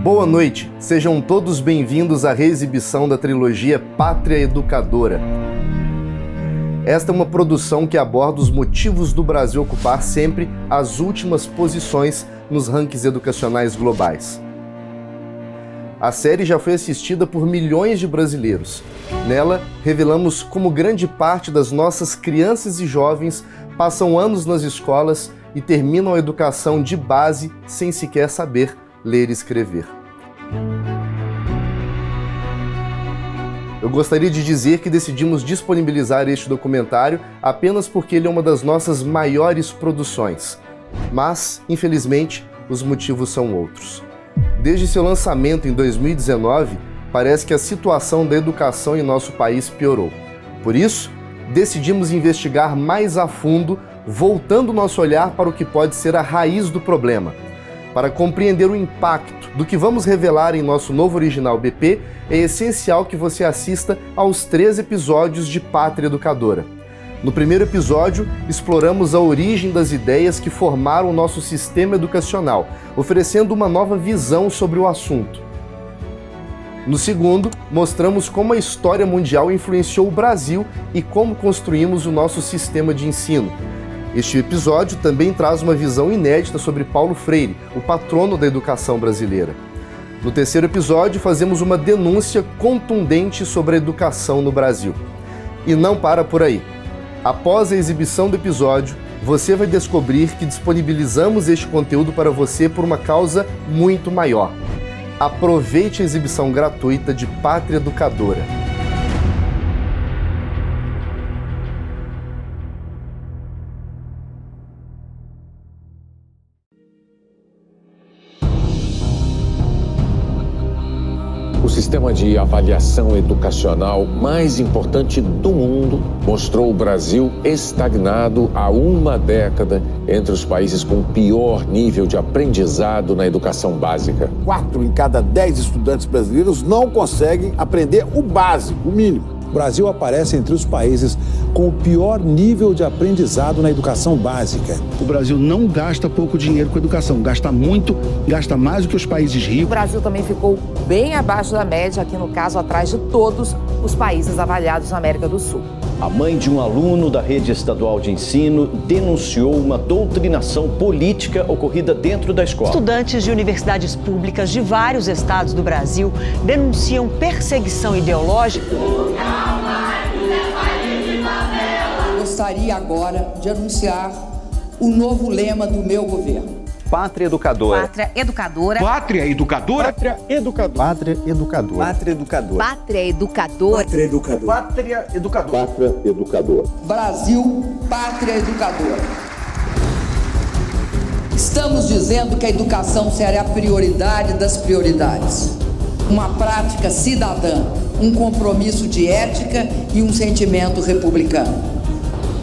Boa noite, sejam todos bem-vindos à reexibição da trilogia Pátria Educadora. Esta é uma produção que aborda os motivos do Brasil ocupar sempre as últimas posições nos rankings educacionais globais. A série já foi assistida por milhões de brasileiros. Nela, revelamos como grande parte das nossas crianças e jovens passam anos nas escolas e terminam a educação de base sem sequer saber ler e escrever. Eu gostaria de dizer que decidimos disponibilizar este documentário apenas porque ele é uma das nossas maiores produções. Mas, infelizmente, os motivos são outros. Desde seu lançamento em 2019, parece que a situação da educação em nosso país piorou. Por isso, decidimos investigar mais a fundo, voltando nosso olhar para o que pode ser a raiz do problema. Para compreender o impacto do que vamos revelar em nosso novo original BP, é essencial que você assista aos 3 episódios de Pátria Educadora. No primeiro episódio, exploramos a origem das ideias que formaram o nosso sistema educacional, oferecendo uma nova visão sobre o assunto. No segundo, mostramos como a história mundial influenciou o Brasil e como construímos o nosso sistema de ensino. Este episódio também traz uma visão inédita sobre Paulo Freire, o patrono da educação brasileira. No terceiro episódio, fazemos uma denúncia contundente sobre a educação no Brasil. E não para por aí. Após a exibição do episódio, você vai descobrir que disponibilizamos este conteúdo para você por uma causa muito maior. Aproveite a exibição gratuita de Pátria Educadora. O sistema de avaliação educacional mais importante do mundo mostrou o Brasil estagnado há uma década entre os países com pior nível de aprendizado na educação básica. 4 em cada 10 estudantes brasileiros não conseguem aprender o básico, o mínimo. O Brasil aparece entre os países com o pior nível de aprendizado na educação básica. O Brasil não gasta pouco dinheiro com educação, gasta muito, gasta mais do que os países ricos. O Brasil também ficou bem abaixo da média, aqui no caso, atrás de todos os países avaliados na América do Sul. A mãe de um aluno da rede estadual de ensino denunciou uma doutrinação política ocorrida dentro da escola. Estudantes de universidades públicas de vários estados do Brasil denunciam perseguição ideológica. Gostaria agora de anunciar o novo lema do meu governo. Pátria Educadora. Pátria Educadora. Pátria Educadora. Pátria Educadora. Pátria Educadora. Pátria Educadora. Pátria Educadora. Pátria Educadora. Pátria Educadora. Pátria Educadora. Brasil, Pátria Educadora. Estamos dizendo que a educação será a prioridade das prioridades. Uma prática cidadã, um compromisso de ética e um sentimento republicano.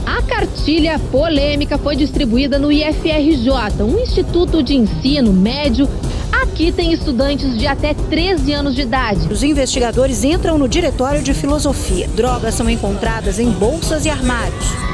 A cartilha polêmica foi distribuída no IFRJ, um instituto de ensino médio. Aqui tem estudantes de até 13 anos de idade. Os investigadores entram no diretório de filosofia. Drogas são encontradas em bolsas e armários.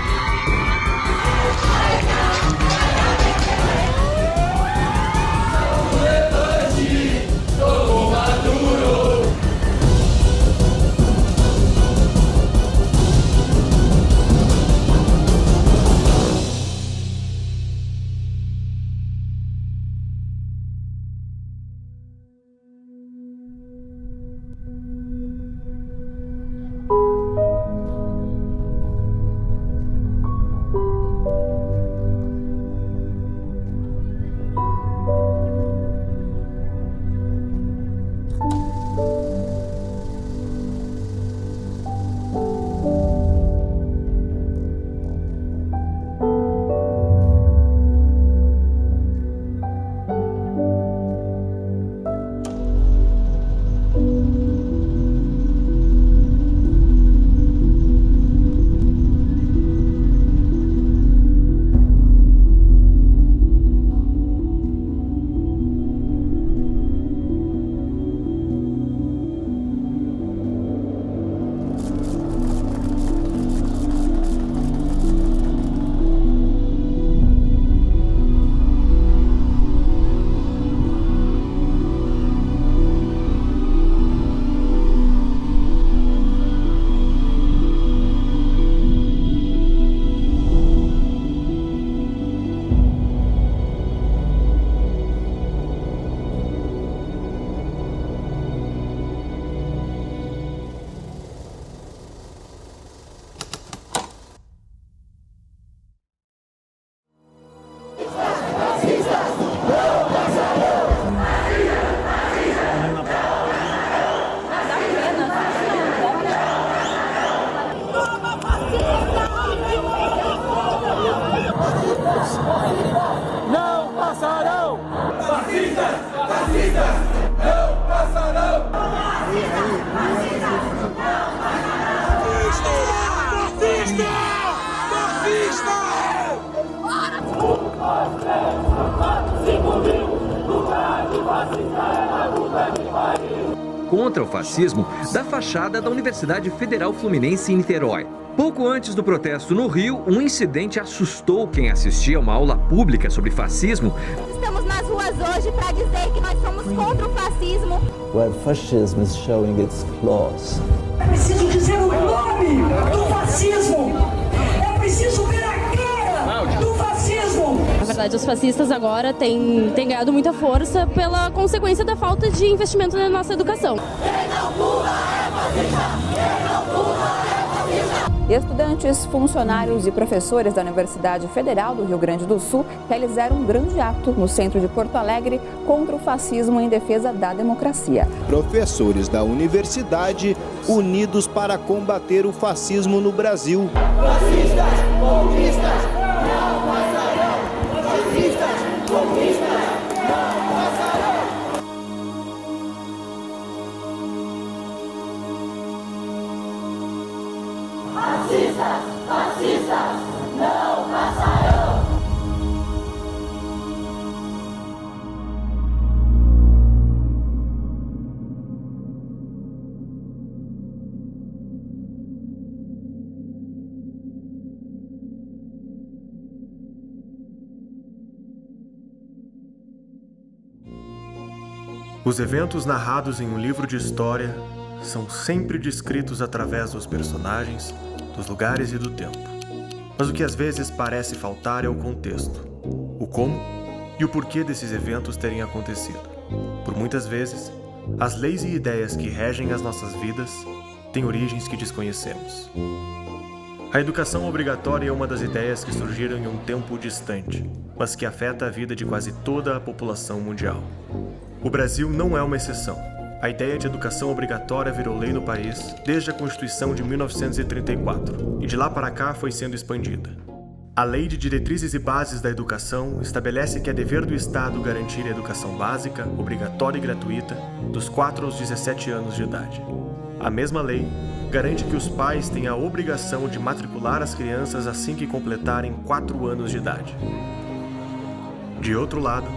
contra o fascismo da fachada da Universidade Federal Fluminense em Niterói. Pouco antes do protesto no Rio, um incidente assustou quem assistia a uma aula pública sobre fascismo. Estamos nas ruas hoje para dizer que nós somos contra o fascismo. Where fascism is showing its claws. É preciso dizer o nome do fascismo. É preciso ver a cara do fascismo. Na verdade, os fascistas agora têm ganhado muita força pela consequência da falta de investimento na nossa educação. Quem não pula é fascista! Quem não pula é fascista! Estudantes, funcionários e professores da Universidade Federal do Rio Grande do Sul realizaram um grande ato no centro de Porto Alegre contra o fascismo em defesa da democracia. Professores da universidade unidos para combater o fascismo no Brasil. Fascistas, comunistas, não passarão! Fascistas, comunistas, não passarão! Fascistas, fascistas, não passarão! Os eventos narrados em um livro de história são sempre descritos através dos personagens, dos lugares e do tempo. Mas o que às vezes parece faltar é o contexto, o como e o porquê desses eventos terem acontecido. Por muitas vezes, as leis e ideias que regem as nossas vidas têm origens que desconhecemos. A educação obrigatória é uma das ideias que surgiram em um tempo distante, mas que afeta a vida de quase toda a população mundial. O Brasil não é uma exceção. A ideia de educação obrigatória virou lei no país desde a Constituição de 1934 e de lá para cá foi sendo expandida. A Lei de Diretrizes e Bases da Educação estabelece que é dever do Estado garantir a educação básica, obrigatória e gratuita dos 4 aos 17 anos de idade. A mesma lei garante que os pais têm a obrigação de matricular as crianças assim que completarem 4 anos de idade. De outro lado,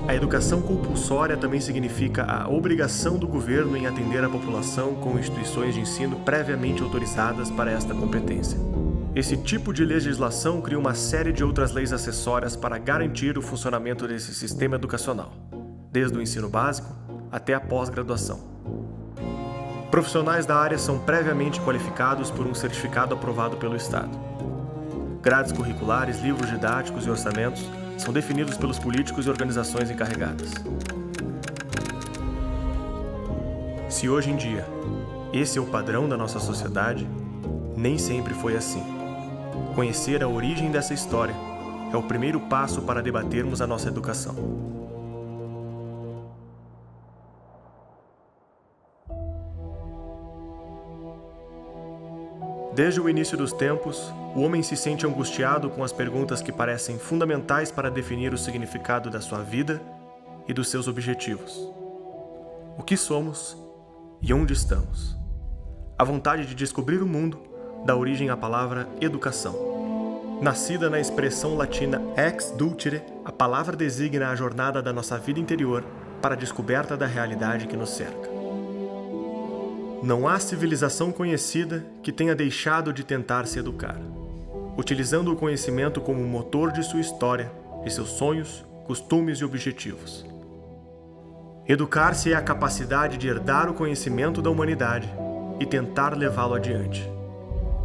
a educação compulsória também significa a obrigação do governo em atender a população com instituições de ensino previamente autorizadas para esta competência. Esse tipo de legislação cria uma série de outras leis acessórias para garantir o funcionamento desse sistema educacional, desde o ensino básico até a pós-graduação. Profissionais da área são previamente qualificados por um certificado aprovado pelo Estado. Grades curriculares, livros didáticos e orçamentos são definidos pelos políticos e organizações encarregadas. Se hoje em dia esse é o padrão da nossa sociedade, nem sempre foi assim. Conhecer a origem dessa história é o primeiro passo para debatermos a nossa educação. Desde o início dos tempos, o homem se sente angustiado com as perguntas que parecem fundamentais para definir o significado da sua vida e dos seus objetivos. O que somos e onde estamos? A vontade de descobrir o mundo dá origem à palavra educação. Nascida na expressão latina ex dulcere, a palavra designa a jornada da nossa vida interior para a descoberta da realidade que nos cerca. Não há civilização conhecida que tenha deixado de tentar se educar, utilizando o conhecimento como motor de sua história, de seus sonhos, costumes e objetivos. Educar-se é a capacidade de herdar o conhecimento da humanidade e tentar levá-lo adiante.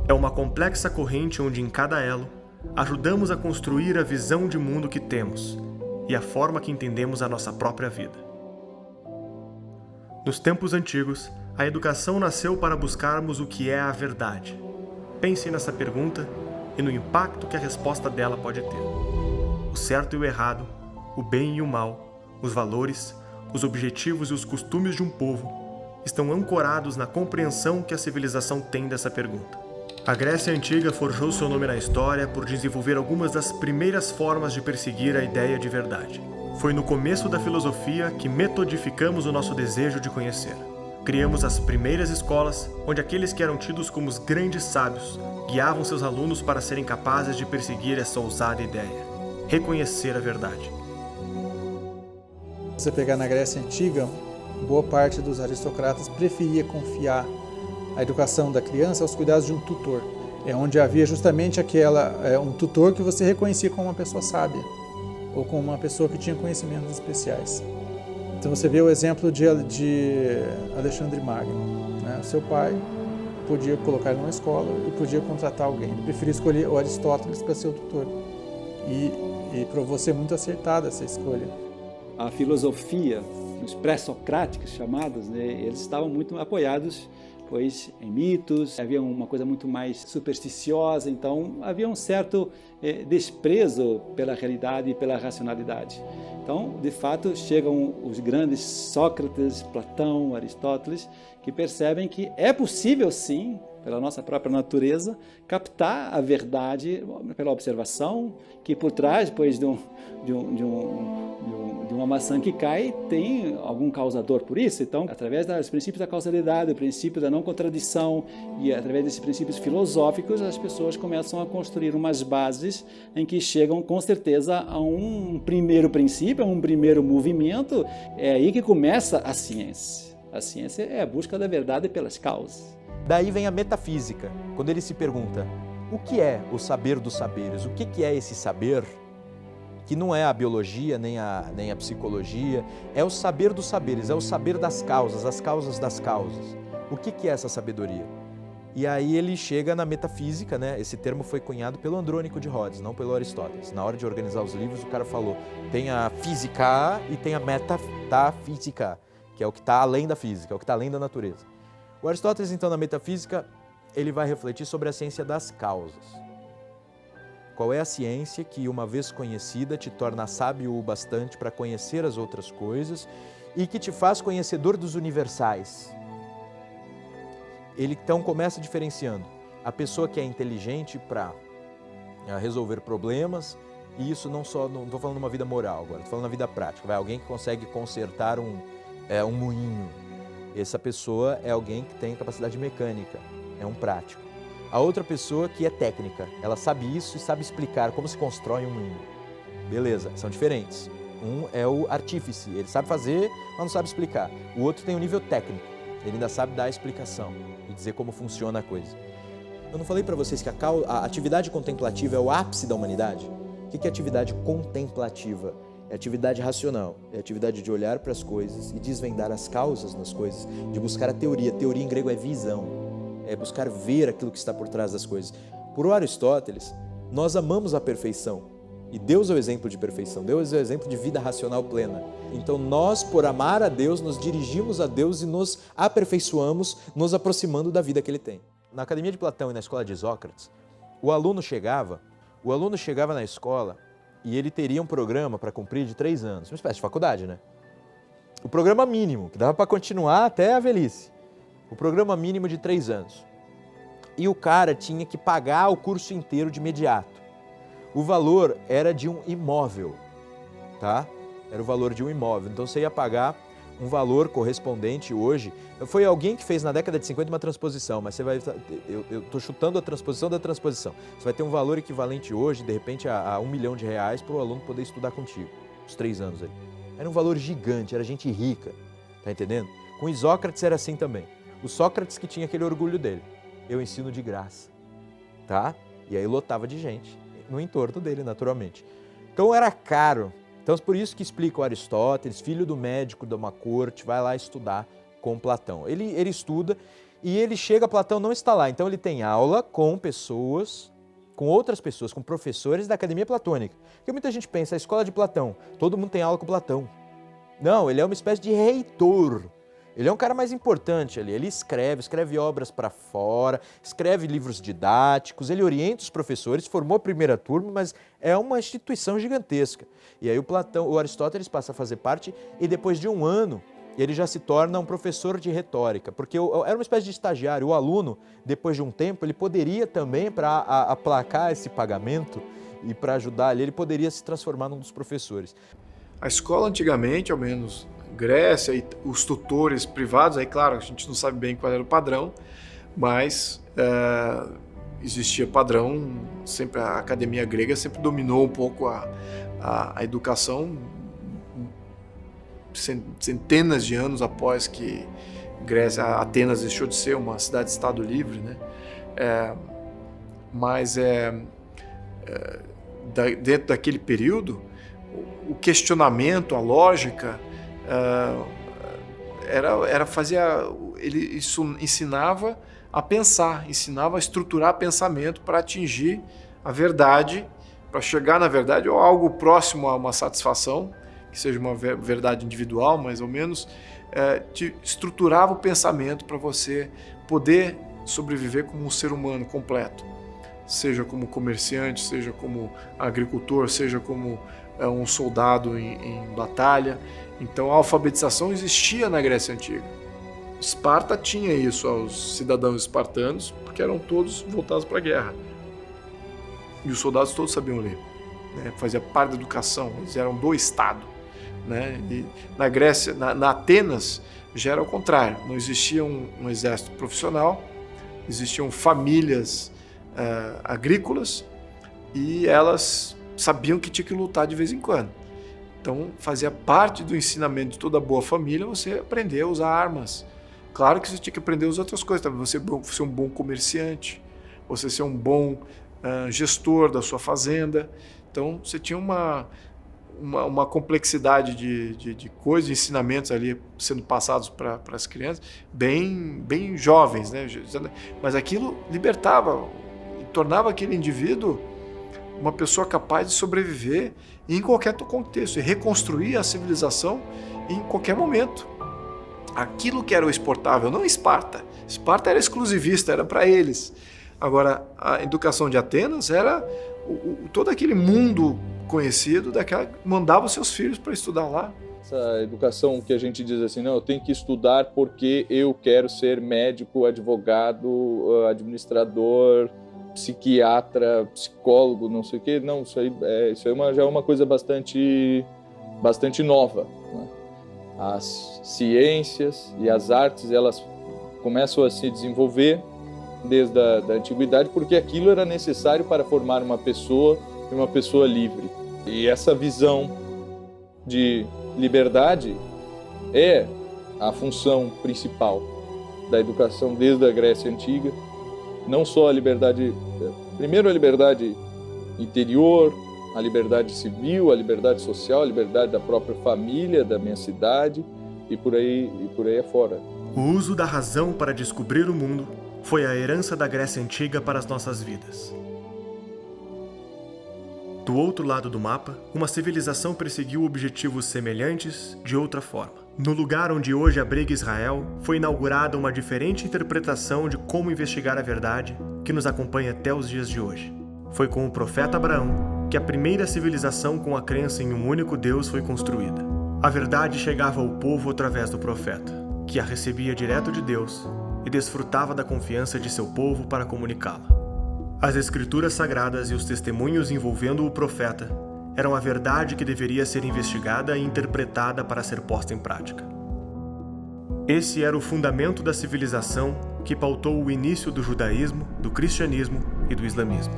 É uma complexa corrente onde, em cada elo, ajudamos a construir a visão de mundo que temos e a forma que entendemos a nossa própria vida. Nos tempos antigos, a educação nasceu para buscarmos o que é a verdade. Pense nessa pergunta e no impacto que a resposta dela pode ter. O certo e o errado, o bem e o mal, os valores, os objetivos e os costumes de um povo estão ancorados na compreensão que a civilização tem dessa pergunta. A Grécia Antiga forjou seu nome na história por desenvolver algumas das primeiras formas de perseguir a ideia de verdade. Foi no começo da filosofia que metodificamos o nosso desejo de conhecer. Criamos as primeiras escolas, onde aqueles que eram tidos como os grandes sábios guiavam seus alunos para serem capazes de perseguir essa ousada ideia, reconhecer a verdade. Se você pegar na Grécia Antiga, boa parte dos aristocratas preferia confiar a educação da criança aos cuidados de um tutor. Onde havia justamente um tutor que você reconhecia como uma pessoa sábia, ou como uma pessoa que tinha conhecimentos especiais. Então você vê o exemplo de Alexandre Magno, né? Seu pai podia colocar ele numa escola e podia contratar alguém. Ele preferia escolher o Aristóteles para ser o tutor. E provou ser muito acertada essa escolha. A filosofia, os pré-socráticos chamados, né, eles estavam muito apoiados pois em mitos, havia uma coisa muito mais supersticiosa, então havia um certo desprezo pela realidade e pela racionalidade. Então, de fato, chegam os grandes Sócrates, Platão, Aristóteles, que percebem que é possível, sim, pela nossa própria natureza, captar a verdade pela observação, que por trás, depois de uma maçã que cai, tem algum causador por isso. Então, através dos princípios da causalidade, o princípio da não contradição e através desses princípios filosóficos, as pessoas começam a construir umas bases em que chegam, com certeza, a um primeiro princípio, a um primeiro movimento. É aí que começa a ciência. A ciência é a busca da verdade pelas causas. Daí vem a metafísica, quando ele se pergunta, o que é o saber dos saberes? O que é esse saber? Que não é a biologia, nem a psicologia, é o saber dos saberes, é o saber das causas, as causas das causas. O que é essa sabedoria? E aí ele chega na metafísica, né? Esse termo foi cunhado pelo Andrônico de Rhodes, não pelo Aristóteles. Na hora de organizar os livros, o cara falou, tem a física e tem a metafísica, que é o que está além da física, é o que está além da natureza. O Aristóteles, então, na metafísica, ele vai refletir sobre a ciência das causas. Qual é a ciência que, uma vez conhecida, te torna sábio o bastante para conhecer as outras coisas e que te faz conhecedor dos universais? Ele, então, começa diferenciando a pessoa que é inteligente para resolver problemas, e isso não estou falando uma vida moral agora, estou falando na vida prática. Alguém que consegue consertar um moinho. Essa pessoa é alguém que tem capacidade mecânica, é um prático. A outra pessoa que é técnica, ela sabe isso e sabe explicar como se constrói um moinho. Beleza, são diferentes. Um é o artífice, ele sabe fazer, mas não sabe explicar. O outro tem um nível técnico, ele ainda sabe dar a explicação e dizer como funciona a coisa. Eu não falei para vocês que a atividade contemplativa é o ápice da humanidade? O que é atividade contemplativa? É atividade racional, é atividade de olhar para as coisas e desvendar as causas nas coisas, de buscar a teoria. Teoria em grego é visão, é buscar ver aquilo que está por trás das coisas. Por Aristóteles, nós amamos a perfeição e Deus é o exemplo de perfeição, Deus é o exemplo de vida racional plena. Então nós, por amar a Deus, nos dirigimos a Deus e nos aperfeiçoamos, nos aproximando da vida que Ele tem. Na Academia de Platão e na Escola de Isócrates, o aluno chegava na escola e ele teria um programa para cumprir de 3 anos, uma espécie de faculdade, né? O programa mínimo, que dava para continuar até a velhice. O programa mínimo de 3 anos. E o cara tinha que pagar o curso inteiro de imediato. O valor era de um imóvel, tá? Era o valor de um imóvel. Então você ia pagar um valor correspondente hoje. Foi alguém que fez na década de 50 uma transposição, mas você vai... Eu estou chutando a transposição da transposição. Você vai ter um valor equivalente hoje, de repente, a R$1 milhão para o aluno poder estudar contigo, os 3 anos aí. Era um valor gigante, era gente rica, tá entendendo? Com Isócrates era assim também. O Sócrates que tinha aquele orgulho dele. Eu ensino de graça, tá? E aí lotava de gente, no entorno dele, naturalmente. Então era caro. Então, por isso que explica o Aristóteles, filho do médico de uma corte, vai lá estudar com Platão. Ele estuda e ele chega, Platão não está lá. Então, ele tem aula com pessoas, com outras pessoas, com professores da Academia Platônica. Porque muita gente pensa, a escola de Platão, todo mundo tem aula com Platão. Não, ele é uma espécie de reitor. Ele é um cara mais importante ali, ele escreve obras para fora, escreve livros didáticos, ele orienta os professores, formou a primeira turma, mas é uma instituição gigantesca. E aí o Aristóteles passa a fazer parte e depois de 1 ano ele já se torna um professor de retórica, porque era uma espécie de estagiário, o aluno, depois de um tempo, ele poderia também, para aplacar esse pagamento e para ajudar ali, ele poderia se transformar num dos professores. A escola antigamente, ao menos Grécia, e os tutores privados, aí claro, a gente não sabe bem qual era o padrão, mas existia padrão, sempre a academia grega sempre dominou um pouco a educação, centenas de anos após que Atenas deixou de ser uma cidade-estado livre, né? Dentro daquele período, o questionamento, a lógica, isso ensinava a pensar, ensinava a estruturar pensamento para atingir a verdade, para chegar na verdade ou algo próximo a uma satisfação, que seja uma verdade individual, mais ou menos, estruturava o pensamento para você poder sobreviver como um ser humano completo, seja como comerciante, seja como agricultor, seja como um soldado em batalha. Então a alfabetização existia na Grécia Antiga. Esparta tinha isso aos cidadãos espartanos, porque eram todos voltados para a guerra. E os soldados todos sabiam ler, né? Fazia parte da educação, eles eram do Estado, né? E na Grécia, na Atenas, já era o contrário. Não existia um exército profissional, existiam famílias agrícolas e elas sabiam que tinha que lutar de vez em quando. Então fazia parte do ensinamento de toda boa família você aprender a usar armas. Claro que você tinha que aprender as outras coisas também, você ser um bom comerciante, você ser um bom gestor da sua fazenda. Então você tinha uma complexidade de coisas, de ensinamentos ali sendo passados para as crianças, bem jovens, né? Mas aquilo libertava e tornava aquele indivíduo uma pessoa capaz de sobreviver em qualquer contexto e reconstruir a civilização em qualquer momento. Aquilo que era o exportável, não Esparta. Esparta era exclusivista, era para eles. Agora, a educação de Atenas era todo aquele mundo conhecido, mandava seus filhos para estudar lá. Essa educação que a gente diz assim, não, eu tenho que estudar porque eu quero ser médico, advogado, administrador, psiquiatra, psicólogo, não sei o quê. Não, isso aí já é uma coisa bastante nova, né? As ciências e as artes, elas começam a se desenvolver desde a antiguidade, porque aquilo era necessário para formar uma pessoa livre. E essa visão de liberdade é a função principal da educação desde a Grécia Antiga. Não só a liberdade, primeiro a liberdade interior, a liberdade civil, a liberdade social, a liberdade da própria família, da minha cidade e por aí afora. O uso da razão para descobrir o mundo foi a herança da Grécia Antiga para as nossas vidas. Do outro lado do mapa, uma civilização perseguiu objetivos semelhantes de outra forma. No lugar onde hoje abriga Israel, foi inaugurada uma diferente interpretação de como investigar a verdade que nos acompanha até os dias de hoje. Foi com o profeta Abraão que a primeira civilização com a crença em um único Deus foi construída. A verdade chegava ao povo através do profeta, que a recebia direto de Deus e desfrutava da confiança de seu povo para comunicá-la. As escrituras sagradas e os testemunhos envolvendo o profeta eram a verdade que deveria ser investigada e interpretada para ser posta em prática. Esse era o fundamento da civilização que pautou o início do judaísmo, do cristianismo e do islamismo.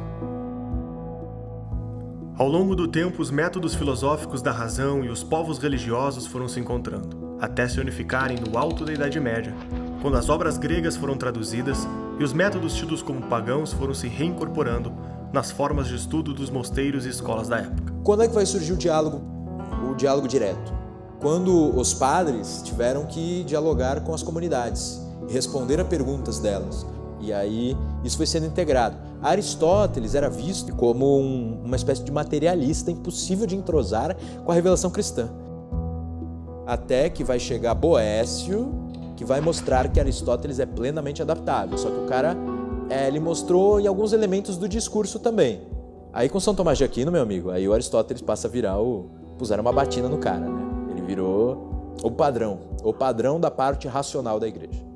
Ao longo do tempo, os métodos filosóficos da razão e os povos religiosos foram se encontrando, até se unificarem no alto da Idade Média, quando as obras gregas foram traduzidas e os métodos tidos como pagãos foram se reincorporando nas formas de estudo dos mosteiros e escolas da época. Quando é que vai surgir o diálogo direto? Quando os padres tiveram que dialogar com as comunidades e responder a perguntas delas. E aí isso foi sendo integrado. Aristóteles era visto como uma espécie de materialista impossível de entrosar com a revelação cristã. Até que vai chegar Boécio, que vai mostrar que Aristóteles é plenamente adaptável. Só que o cara, ele mostrou em alguns elementos do discurso também. Aí com São Tomás de Aquino, meu amigo, aí o Aristóteles passa a virar puseram uma batina no cara, né? Ele virou o padrão da parte racional da igreja.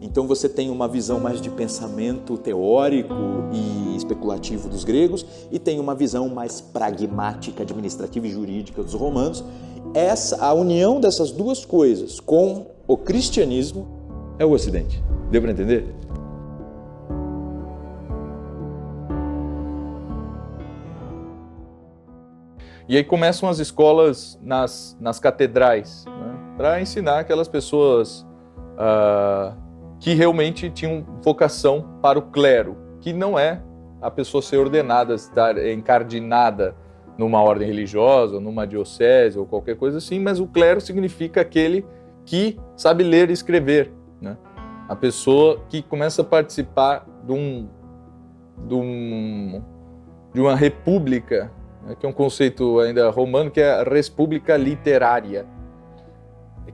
Então você tem uma visão mais de pensamento teórico e especulativo dos gregos e tem uma visão mais pragmática, administrativa e jurídica dos romanos. A união dessas duas coisas com o cristianismo é o Ocidente. Deu para entender? E aí começam as escolas nas catedrais, né? para ensinar aquelas pessoas que realmente tinham vocação para o clero, que não é a pessoa ser ordenada, estar encardinada numa ordem religiosa, numa diocese ou qualquer coisa assim, mas o clero significa aquele que sabe ler e escrever, né? A pessoa que começa a participar de uma república, né, que é um conceito ainda romano, que é a república literária,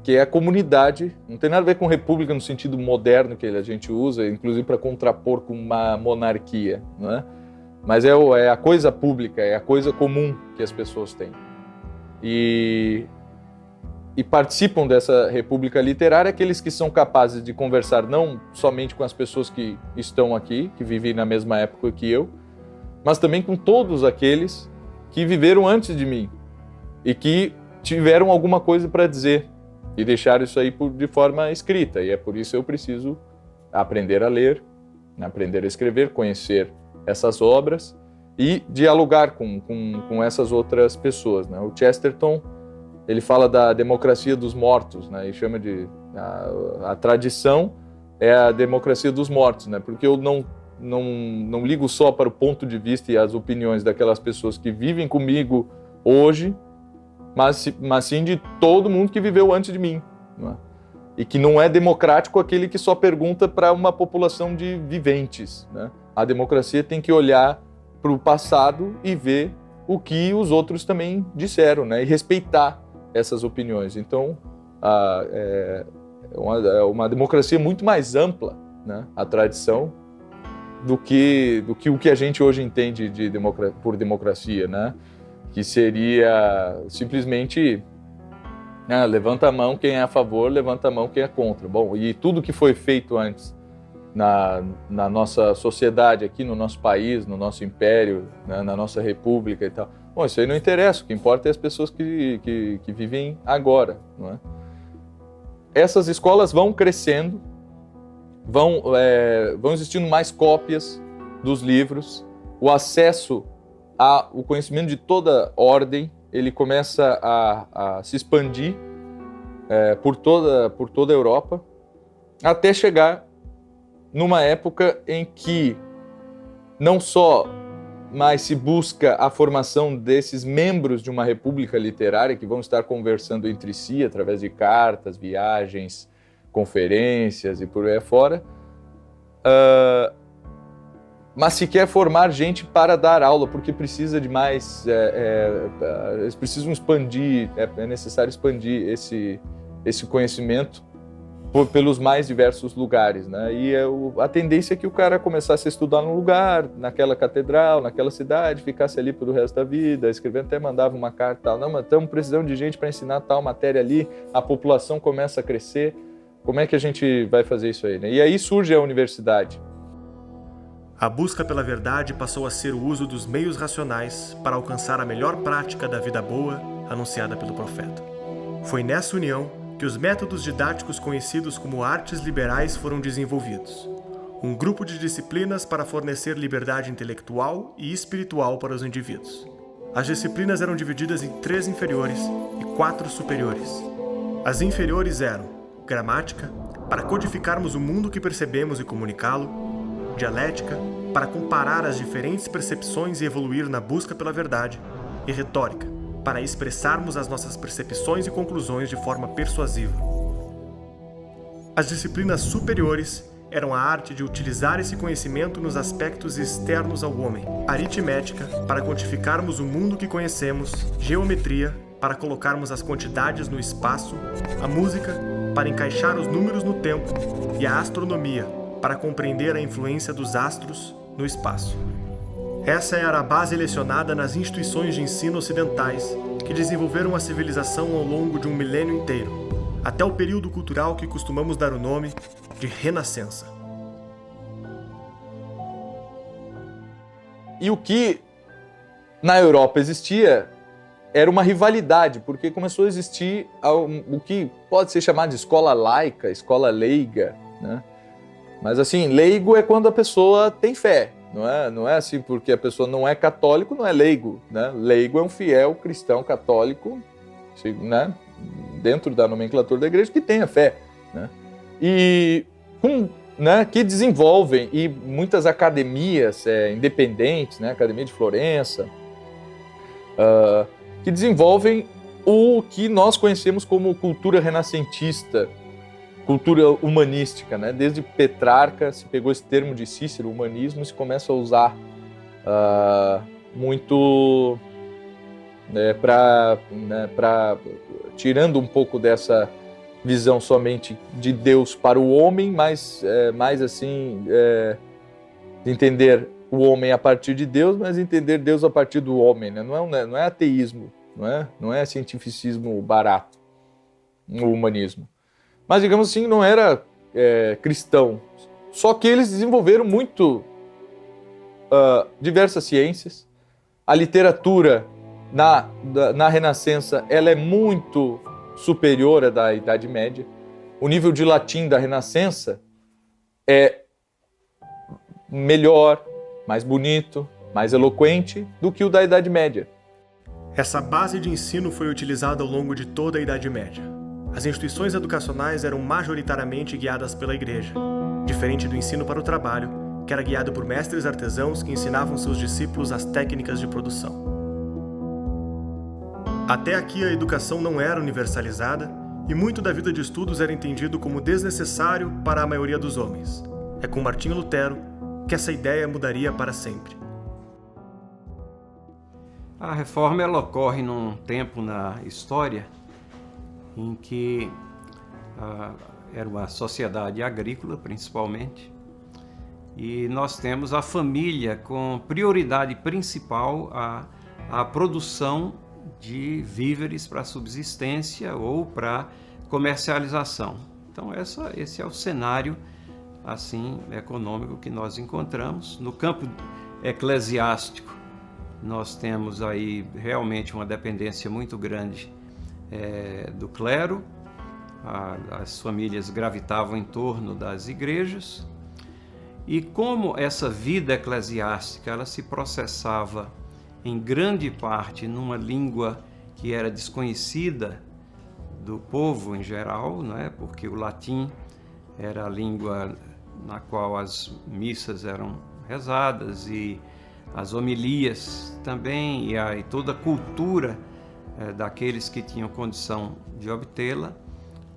que é a comunidade, não tem nada a ver com república no sentido moderno que a gente usa, inclusive para contrapor com uma monarquia, não é? Mas é a coisa pública, é a coisa comum que as pessoas têm. E participam dessa república literária aqueles que são capazes de conversar não somente com as pessoas que estão aqui, que vivem na mesma época que eu, mas também com todos aqueles que viveram antes de mim e que tiveram alguma coisa para dizer e deixaram isso aí de forma escrita. E é por isso que eu preciso aprender a ler, aprender a escrever, conhecer essas obras e dialogar com essas outras pessoas, né? O Chesterton, ele fala da democracia dos mortos, né? E chama de a tradição é a democracia dos mortos, né? Porque eu não ligo só para o ponto de vista e as opiniões daquelas pessoas que vivem comigo hoje, mas sim de todo mundo que viveu antes de mim, né? E que não é democrático aquele que só pergunta para uma população de viventes, né? A democracia tem que olhar para o passado e ver o que os outros também disseram, né? E respeitar essas opiniões. Então, é uma democracia muito mais ampla, né? A tradição do que o que a gente hoje entende por democracia, né? Que seria simplesmente levanta a mão quem é a favor, levanta a mão quem é contra. Bom, e tudo que foi feito antes na nossa sociedade aqui, no nosso país, no nosso império, né? Na nossa república e tal. Bom, isso aí não interessa, o que importa é as pessoas que vivem agora, não é? Essas escolas vão crescendo, vão existindo mais cópias dos livros, o acesso ao conhecimento de toda ordem, ele começa a se expandir por toda a Europa, até chegar numa época em que não só mais se busca a formação desses membros de uma república literária que vão estar conversando entre si através de cartas, viagens, conferências e por aí afora, mas se quer formar gente para dar aula, porque precisa de mais, eles precisam expandir, é necessário expandir esse conhecimento pelos mais diversos lugares, né? E a tendência é que o cara começasse a estudar num lugar, naquela catedral, naquela cidade, ficasse ali pelo resto da vida, escrevendo, até mandava uma carta, tal. Não, mas estamos precisando de gente para ensinar tal matéria ali, a população começa a crescer, como é que a gente vai fazer isso aí, né? E aí surge a universidade. A busca pela verdade passou a ser o uso dos meios racionais para alcançar a melhor prática da vida boa anunciada pelo profeta. Foi nessa união que os métodos didáticos conhecidos como artes liberais foram desenvolvidos. Um grupo de disciplinas para fornecer liberdade intelectual e espiritual para os indivíduos. As disciplinas eram divididas em 3 inferiores e 4 superiores. As inferiores eram gramática, para codificarmos o mundo que percebemos e comunicá-lo, dialética, para comparar as diferentes percepções e evoluir na busca pela verdade, e retórica, para expressarmos as nossas percepções e conclusões de forma persuasiva. As disciplinas superiores eram a arte de utilizar esse conhecimento nos aspectos externos ao homem, aritmética, para quantificarmos o mundo que conhecemos, geometria, para colocarmos as quantidades no espaço, a música, para encaixar os números no tempo, e a astronomia, para compreender a influência dos astros no espaço. Essa era a base lecionada nas instituições de ensino ocidentais que desenvolveram a civilização ao longo de um milênio inteiro, até o período cultural que costumamos dar o nome de Renascença. E o que na Europa existia era uma rivalidade, porque começou a existir o que pode ser chamado de escola laica, escola leiga, né? Mas assim, leigo é quando a pessoa tem fé. Não é assim porque a pessoa não é católico, não é leigo, né? Leigo é um fiel cristão católico, né? dentro da nomenclatura da igreja que tenha fé, né? E que desenvolvem, e muitas academias independentes, né? Academia de Florença, que desenvolvem o que nós conhecemos como cultura renascentista, cultura humanística, né? Desde Petrarca se pegou esse termo de Cícero, humanismo, e se começa a usar muito tirando um pouco dessa visão somente de Deus para o homem, mas mais assim, entender o homem a partir de Deus, mas entender Deus a partir do homem, né? Não é ateísmo, não é cientificismo barato, o humanismo. Mas, digamos assim, não era cristão. Só que eles desenvolveram muito diversas ciências. A literatura na Renascença ela é muito superior à da Idade Média. O nível de latim da Renascença é melhor, mais bonito, mais eloquente do que o da Idade Média. Essa base de ensino foi utilizada ao longo de toda a Idade Média. As instituições educacionais eram majoritariamente guiadas pela Igreja, diferente do ensino para o trabalho, que era guiado por mestres artesãos que ensinavam seus discípulos as técnicas de produção. Até aqui a educação não era universalizada e muito da vida de estudos era entendido como desnecessário para a maioria dos homens. É com Martinho Lutero que essa ideia mudaria para sempre. A reforma ela ocorre num tempo na história em que era uma sociedade agrícola, principalmente, e nós temos a família com prioridade principal à produção de víveres para subsistência ou para comercialização. Então esse é o cenário assim econômico que nós encontramos. No campo eclesiástico, nós temos aí realmente uma dependência muito grande do clero. As famílias gravitavam em torno das igrejas. E como essa vida eclesiástica ela se processava em grande parte numa língua que era desconhecida do povo em geral, né? Porque o latim era a língua na qual as missas eram rezadas e as homilias também, e toda a cultura daqueles que tinham condição de obtê-la,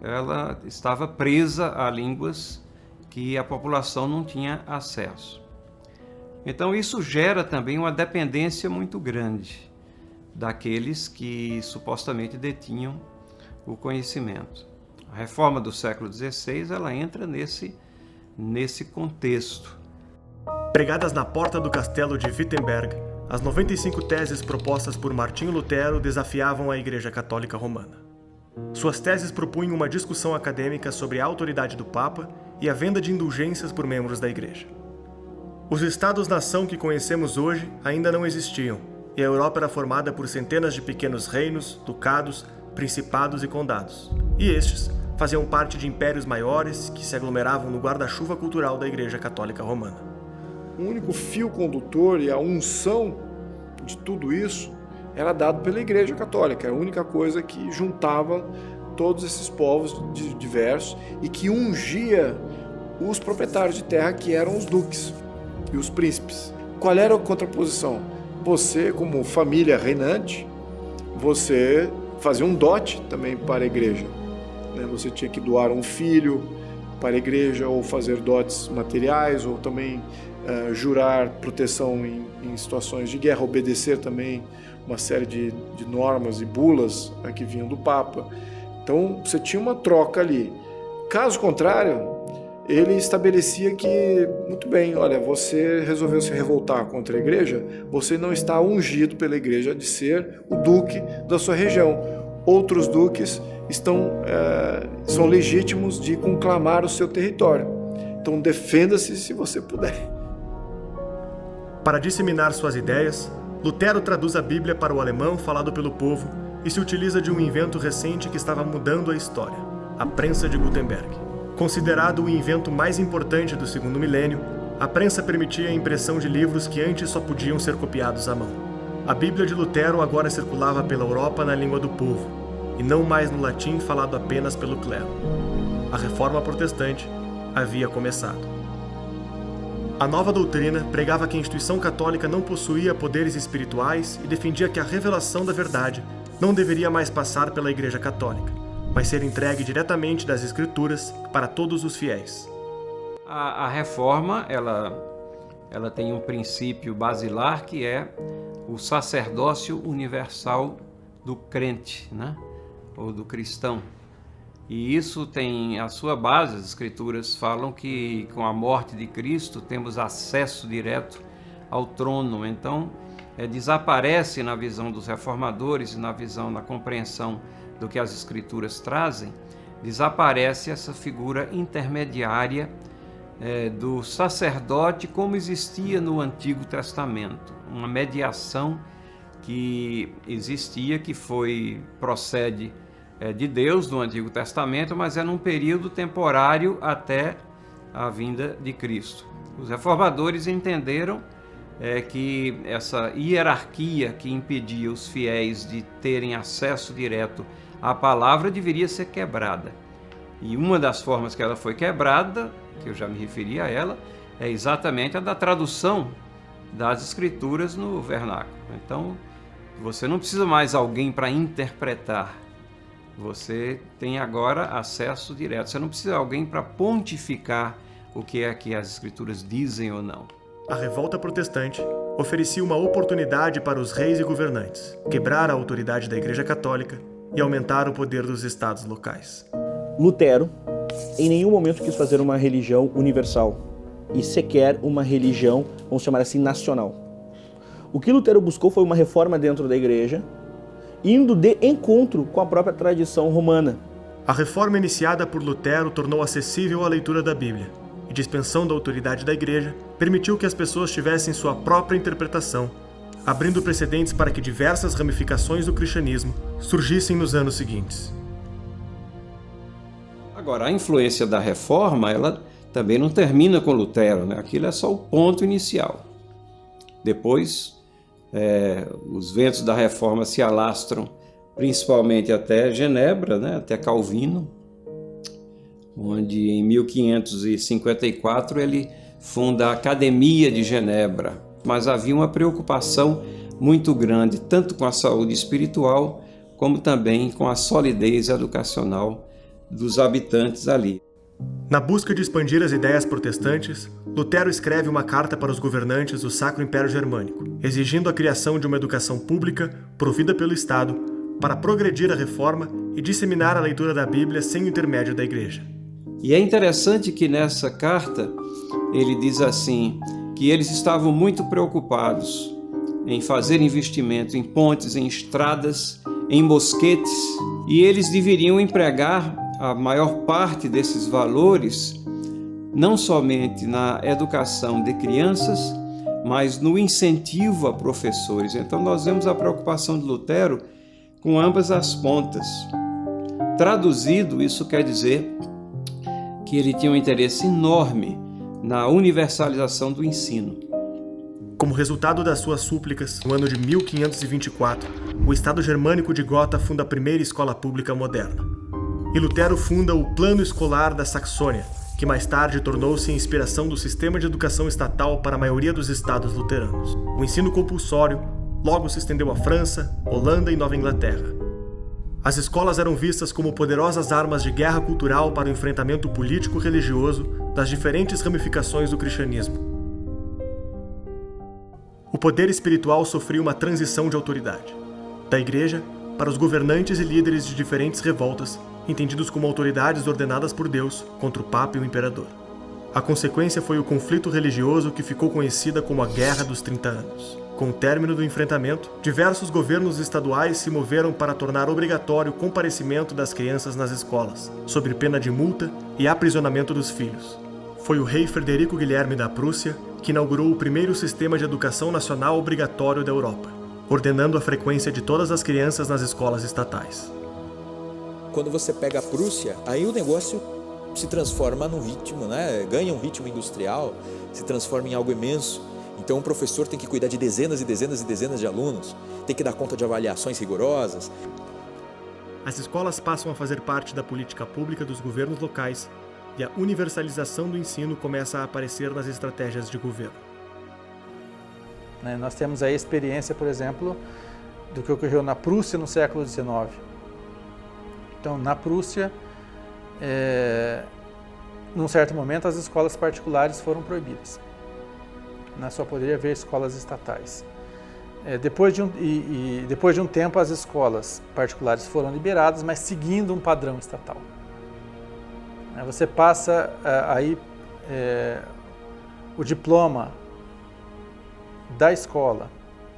ela estava presa a línguas que a população não tinha acesso. Então isso gera também uma dependência muito grande daqueles que supostamente detinham o conhecimento. A reforma do século XVI ela entra nesse contexto. Pregadas na porta do castelo de Wittenberg, as 95 teses propostas por Martinho Lutero desafiavam a Igreja Católica Romana. Suas teses propunham uma discussão acadêmica sobre a autoridade do Papa e a venda de indulgências por membros da Igreja. Os Estados-nação que conhecemos hoje ainda não existiam, e a Europa era formada por centenas de pequenos reinos, ducados, principados e condados. E estes faziam parte de impérios maiores que se aglomeravam no guarda-chuva cultural da Igreja Católica Romana. O único fio condutor e a unção de tudo isso era dado pela Igreja Católica. Era a única coisa que juntava todos esses povos diversos e que ungia os proprietários de terra, que eram os duques e os príncipes. Qual era a contraposição? Você, como família reinante, você fazia um dote também para a igreja. Você tinha que doar um filho para a igreja, ou fazer dotes materiais, ou também jurar proteção em situações de guerra, obedecer também uma série de normas e bulas que vinham do Papa. Então você tinha uma troca ali. Caso contrário, ele estabelecia que, muito bem, olha, você resolveu se revoltar contra a igreja, você não está ungido pela igreja de ser o duque da sua região. Outros duques são legítimos de conclamar o seu território. Então defenda-se se você puder. Para disseminar suas ideias, Lutero traduz a Bíblia para o alemão falado pelo povo e se utiliza de um invento recente que estava mudando a história, a prensa de Gutenberg. Considerado o invento mais importante do segundo milênio, a prensa permitia a impressão de livros que antes só podiam ser copiados à mão. A Bíblia de Lutero agora circulava pela Europa na língua do povo, e não mais no latim falado apenas pelo clero. A reforma protestante havia começado. A nova doutrina pregava que a instituição católica não possuía poderes espirituais e defendia que a revelação da verdade não deveria mais passar pela Igreja Católica, mas ser entregue diretamente das Escrituras para todos os fiéis. A reforma, ela tem um princípio basilar que é o sacerdócio universal do crente, né? Ou do cristão. E isso tem a sua base, as Escrituras falam que com a morte de Cristo temos acesso direto ao trono. Então, desaparece na visão dos reformadores e na compreensão do que as Escrituras trazem, desaparece essa figura intermediária do sacerdote como existia no Antigo Testamento, uma mediação que existia, que procede de Deus no Antigo Testamento, mas é num período temporário até a vinda de Cristo. Os reformadores entenderam que essa hierarquia que impedia os fiéis de terem acesso direto à palavra deveria ser quebrada. E uma das formas que ela foi quebrada, que eu já me referi a ela, é exatamente a da tradução das Escrituras no vernáculo. Então, você não precisa mais alguém para interpretar. Você tem agora acesso direto. Você não precisa de alguém para pontificar o que é que as Escrituras dizem ou não. A revolta protestante oferecia uma oportunidade para os reis e governantes quebrar a autoridade da Igreja Católica e aumentar o poder dos estados locais. Lutero, em nenhum momento quis fazer uma religião universal e sequer uma religião, vamos chamar assim, nacional. O que Lutero buscou foi uma reforma dentro da Igreja, indo de encontro com a própria tradição romana. A reforma iniciada por Lutero tornou acessível a leitura da Bíblia e dispensão da autoridade da Igreja permitiu que as pessoas tivessem sua própria interpretação, abrindo precedentes para que diversas ramificações do cristianismo surgissem nos anos seguintes. Agora, a influência da reforma, ela também não termina com Lutero, né? Aquilo é só o ponto inicial. Depois, os ventos da reforma se alastram principalmente até Genebra, né? Até Calvino, onde em 1554 ele funda a Academia de Genebra. Mas havia uma preocupação muito grande, tanto com a saúde espiritual, como também com a solidez educacional dos habitantes ali. Na busca de expandir as ideias protestantes, Lutero escreve uma carta para os governantes do Sacro Império Germânico, exigindo a criação de uma educação pública provida pelo Estado para progredir a reforma e disseminar a leitura da Bíblia sem o intermédio da Igreja. E é interessante que nessa carta ele diz assim, que eles estavam muito preocupados em fazer investimento em pontes, em estradas, em mosquetes, e eles deveriam empregar a maior parte desses valores não somente na educação de crianças, mas no incentivo a professores. Então nós vemos a preocupação de Lutero com ambas as pontas. Traduzido, isso quer dizer que ele tinha um interesse enorme na universalização do ensino. Como resultado das suas súplicas, no ano de 1524, o Estado germânico de Gotha funda a primeira escola pública moderna. E Lutero funda o Plano Escolar da Saxônia, que mais tarde tornou-se a inspiração do sistema de educação estatal para a maioria dos estados luteranos. O ensino compulsório logo se estendeu à França, Holanda e Nova Inglaterra. As escolas eram vistas como poderosas armas de guerra cultural para o enfrentamento político-religioso das diferentes ramificações do cristianismo. O poder espiritual sofria uma transição de autoridade, da Igreja para os governantes e líderes de diferentes revoltas, entendidos como autoridades ordenadas por Deus contra o Papa e o Imperador. A consequência foi o conflito religioso que ficou conhecida como a Guerra dos 30 Anos. Com o término do enfrentamento, diversos governos estaduais se moveram para tornar obrigatório o comparecimento das crianças nas escolas, sob pena de multa e aprisionamento dos filhos. Foi o rei Frederico Guilherme da Prússia que inaugurou o primeiro sistema de educação nacional obrigatório da Europa, ordenando a frequência de todas as crianças nas escolas estatais. Quando você pega a Prússia, aí o negócio se transforma num ritmo, né? Ganha um ritmo industrial, se transforma em algo imenso. Então o professor tem que cuidar de dezenas e dezenas e dezenas de alunos, tem que dar conta de avaliações rigorosas. as escolas passam a fazer parte da política pública dos governos locais e a universalização do ensino começa a aparecer nas estratégias de governo. Nós temos aí a experiência, por exemplo, do que ocorreu na Prússia no século XIX. Então, na Prússia, num certo momento, as escolas particulares foram proibidas. Só poderia haver escolas estatais. Depois de um tempo, as escolas particulares foram liberadas, mas seguindo um padrão estatal. Você passa o diploma da escola,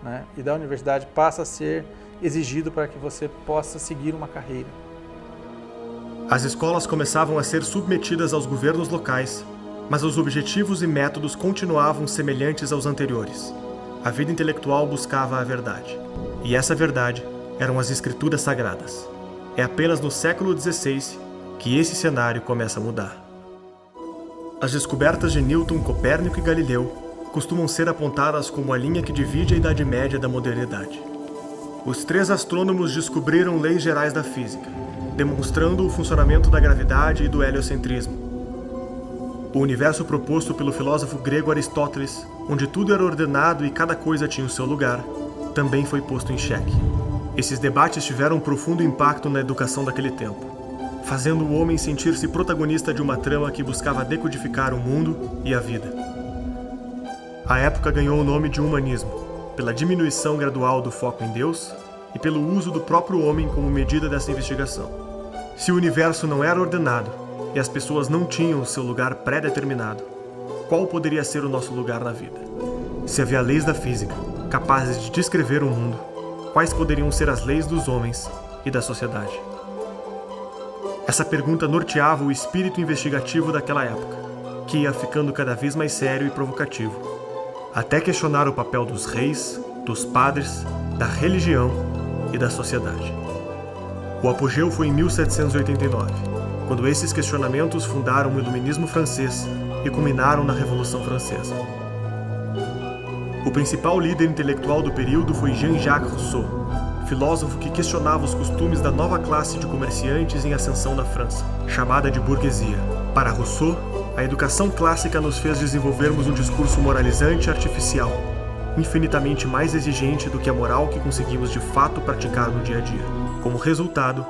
né, e da universidade passa a ser exigido para que você possa seguir uma carreira. As escolas começavam a ser submetidas aos governos locais, mas os objetivos e métodos continuavam semelhantes aos anteriores. A vida intelectual buscava a verdade, e essa verdade eram as escrituras sagradas. É apenas no século XVI que esse cenário começa a mudar. As descobertas de Newton, Copérnico e Galileu costumam ser apontadas como a linha que divide a Idade Média da modernidade. Os 3 astrônomos descobriram leis gerais da física, demonstrando o funcionamento da gravidade e do heliocentrismo. O universo proposto pelo filósofo grego Aristóteles, onde tudo era ordenado e cada coisa tinha o seu lugar, também foi posto em xeque. Esses debates tiveram um profundo impacto na educação daquele tempo, fazendo o homem sentir-se protagonista de uma trama que buscava decodificar o mundo e a vida. A época ganhou o nome de humanismo, pela diminuição gradual do foco em Deus e pelo uso do próprio homem como medida dessa investigação. Se o universo não era ordenado e as pessoas não tinham o seu lugar pré-determinado, qual poderia ser o nosso lugar na vida? Se havia leis da física capazes de descrever o mundo, quais poderiam ser as leis dos homens e da sociedade? Essa pergunta norteava o espírito investigativo daquela época, que ia ficando cada vez mais sério e provocativo, até questionar o papel dos reis, dos padres, da religião e da sociedade. O apogeu foi em 1789, quando esses questionamentos fundaram o Iluminismo francês e culminaram na Revolução Francesa. O principal líder intelectual do período foi Jean-Jacques Rousseau, filósofo que questionava os costumes da nova classe de comerciantes em ascensão na França, chamada de burguesia. Para Rousseau, a educação clássica nos fez desenvolvermos um discurso moralizante e artificial, infinitamente mais exigente do que a moral que conseguimos de fato praticar no dia a dia. Como resultado,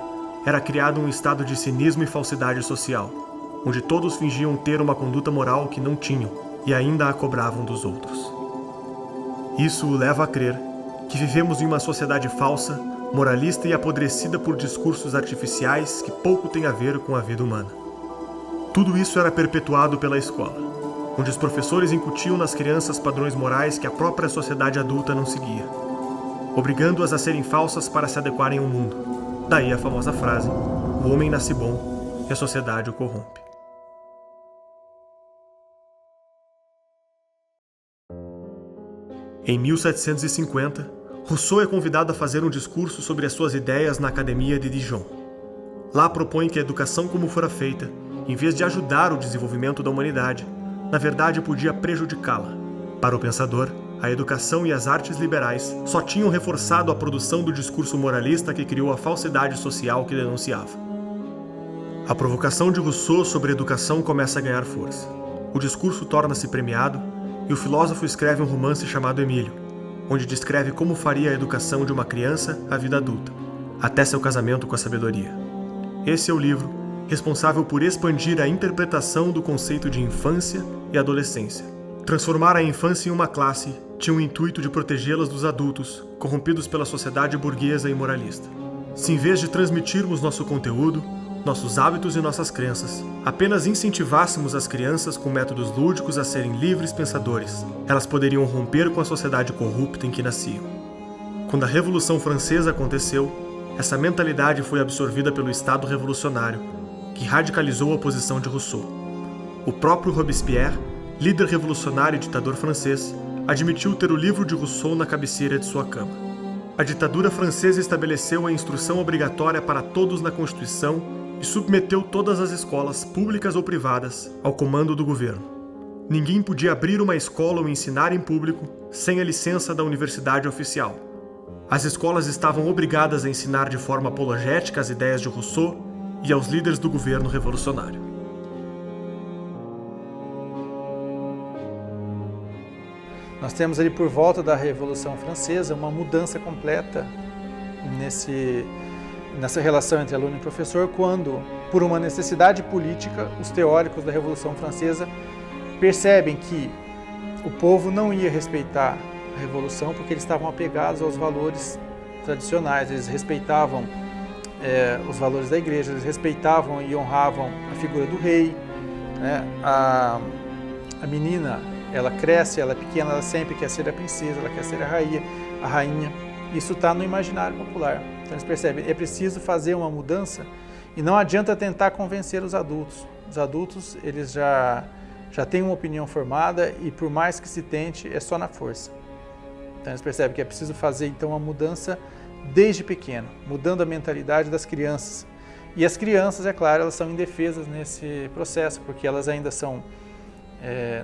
era criado um estado de cinismo e falsidade social, onde todos fingiam ter uma conduta moral que não tinham e ainda a cobravam dos outros. Isso o leva a crer que vivemos em uma sociedade falsa, moralista e apodrecida por discursos artificiais que pouco têm a ver com a vida humana. Tudo isso era perpetuado pela escola, onde os professores incutiam nas crianças padrões morais que a própria sociedade adulta não seguia, obrigando-as a serem falsas para se adequarem ao mundo. Daí a famosa frase: o homem nasce bom e a sociedade o corrompe. Em 1750, Rousseau é convidado a fazer um discurso sobre as suas ideias na Academia de Dijon. Lá propõe que a educação como fora feita, em vez de ajudar o desenvolvimento da humanidade, na verdade podia prejudicá-la. Para o pensador, a educação e as artes liberais só tinham reforçado a produção do discurso moralista que criou a falsidade social que denunciava. A provocação de Rousseau sobre a educação começa a ganhar força. O discurso torna-se premiado e o filósofo escreve um romance chamado Emílio, onde descreve como faria a educação de uma criança à vida adulta, até seu casamento com a sabedoria. Esse é o livro responsável por expandir a interpretação do conceito de infância e adolescência. Transformar a infância em uma classe tinha o intuito de protegê-las dos adultos, corrompidos pela sociedade burguesa e moralista. Se em vez de transmitirmos nosso conteúdo, nossos hábitos e nossas crenças, apenas incentivássemos as crianças com métodos lúdicos a serem livres pensadores, elas poderiam romper com a sociedade corrupta em que nasciam. Quando a Revolução Francesa aconteceu, essa mentalidade foi absorvida pelo Estado revolucionário, que radicalizou a posição de Rousseau. O próprio Robespierre, líder revolucionário e ditador francês, admitiu ter o livro de Rousseau na cabeceira de sua cama. A ditadura francesa estabeleceu a instrução obrigatória para todos na Constituição e submeteu todas as escolas, públicas ou privadas, ao comando do governo. Ninguém podia abrir uma escola ou ensinar em público sem a licença da universidade oficial. As escolas estavam obrigadas a ensinar de forma apologética as ideias de Rousseau e aos líderes do governo revolucionário. Nós temos ali por volta da Revolução Francesa uma mudança completa nessa relação entre aluno e professor, quando, por uma necessidade política, os teóricos da Revolução Francesa percebem que o povo não ia respeitar a Revolução porque eles estavam apegados aos valores tradicionais, eles respeitavam os valores da igreja, eles respeitavam e honravam a figura do rei, né? A menina, ela cresce, ela é pequena, ela sempre quer ser a princesa, ela quer ser a rainha. Isso está no imaginário popular. Então eles percebem, é preciso fazer uma mudança e não adianta tentar convencer os adultos. Os adultos, eles já têm uma opinião formada e por mais que se tente, é só na força. Então eles percebem que é preciso fazer então uma mudança desde pequeno, mudando a mentalidade das crianças. E as crianças, é claro, elas são indefesas nesse processo, porque elas ainda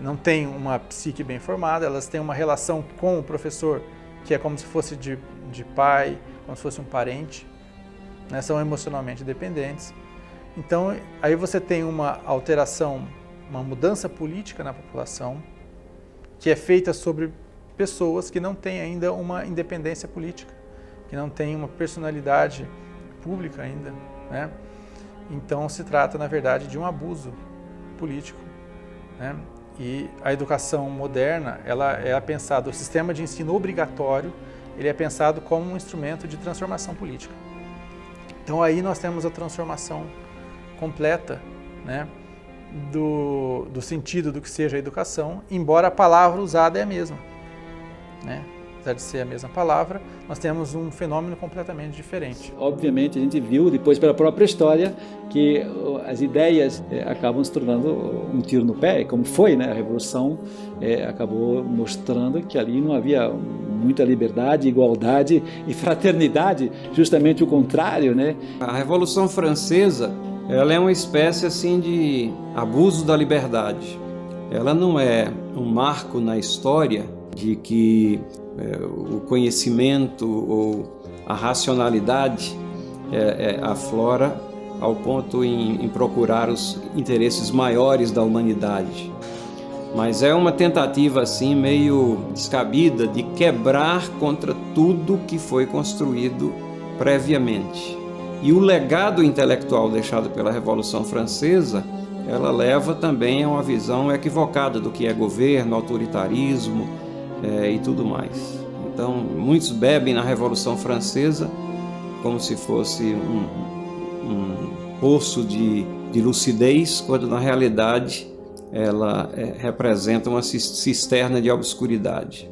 não têm uma psique bem formada, elas têm uma relação com o professor que é como se fosse de pai, como se fosse um parente, né? São emocionalmente dependentes. Então, aí você tem uma alteração, uma mudança política na população, que é feita sobre pessoas que não têm ainda uma independência política, que não têm uma personalidade pública ainda, né? Então, se trata, na verdade, de um abuso político, né? E a educação moderna, ela é pensada, o sistema de ensino obrigatório, ele é pensado como um instrumento de transformação política. Então aí nós temos a transformação completa, né, do sentido do que seja a educação, embora a palavra usada é a mesma, né? Apesar de ser a mesma palavra, nós temos um fenômeno completamente diferente. Obviamente, a gente viu depois pela própria história que as ideias acabam se tornando um tiro no pé, como foi, né? A Revolução acabou mostrando que ali não havia muita liberdade, igualdade e fraternidade, justamente o contrário, né? A Revolução Francesa, ela é uma espécie assim de abuso da liberdade. Ela não é um marco na história de que o conhecimento ou a racionalidade aflora ao ponto em procurar os interesses maiores da humanidade. Mas é uma tentativa assim meio descabida de quebrar contra tudo que foi construído previamente. E o legado intelectual deixado pela Revolução Francesa, ela leva também a uma visão equivocada do que é governo, autoritarismo, e tudo mais. Então, muitos bebem na Revolução Francesa como se fosse um poço de lucidez, quando na realidade ela representa uma cisterna de obscuridade.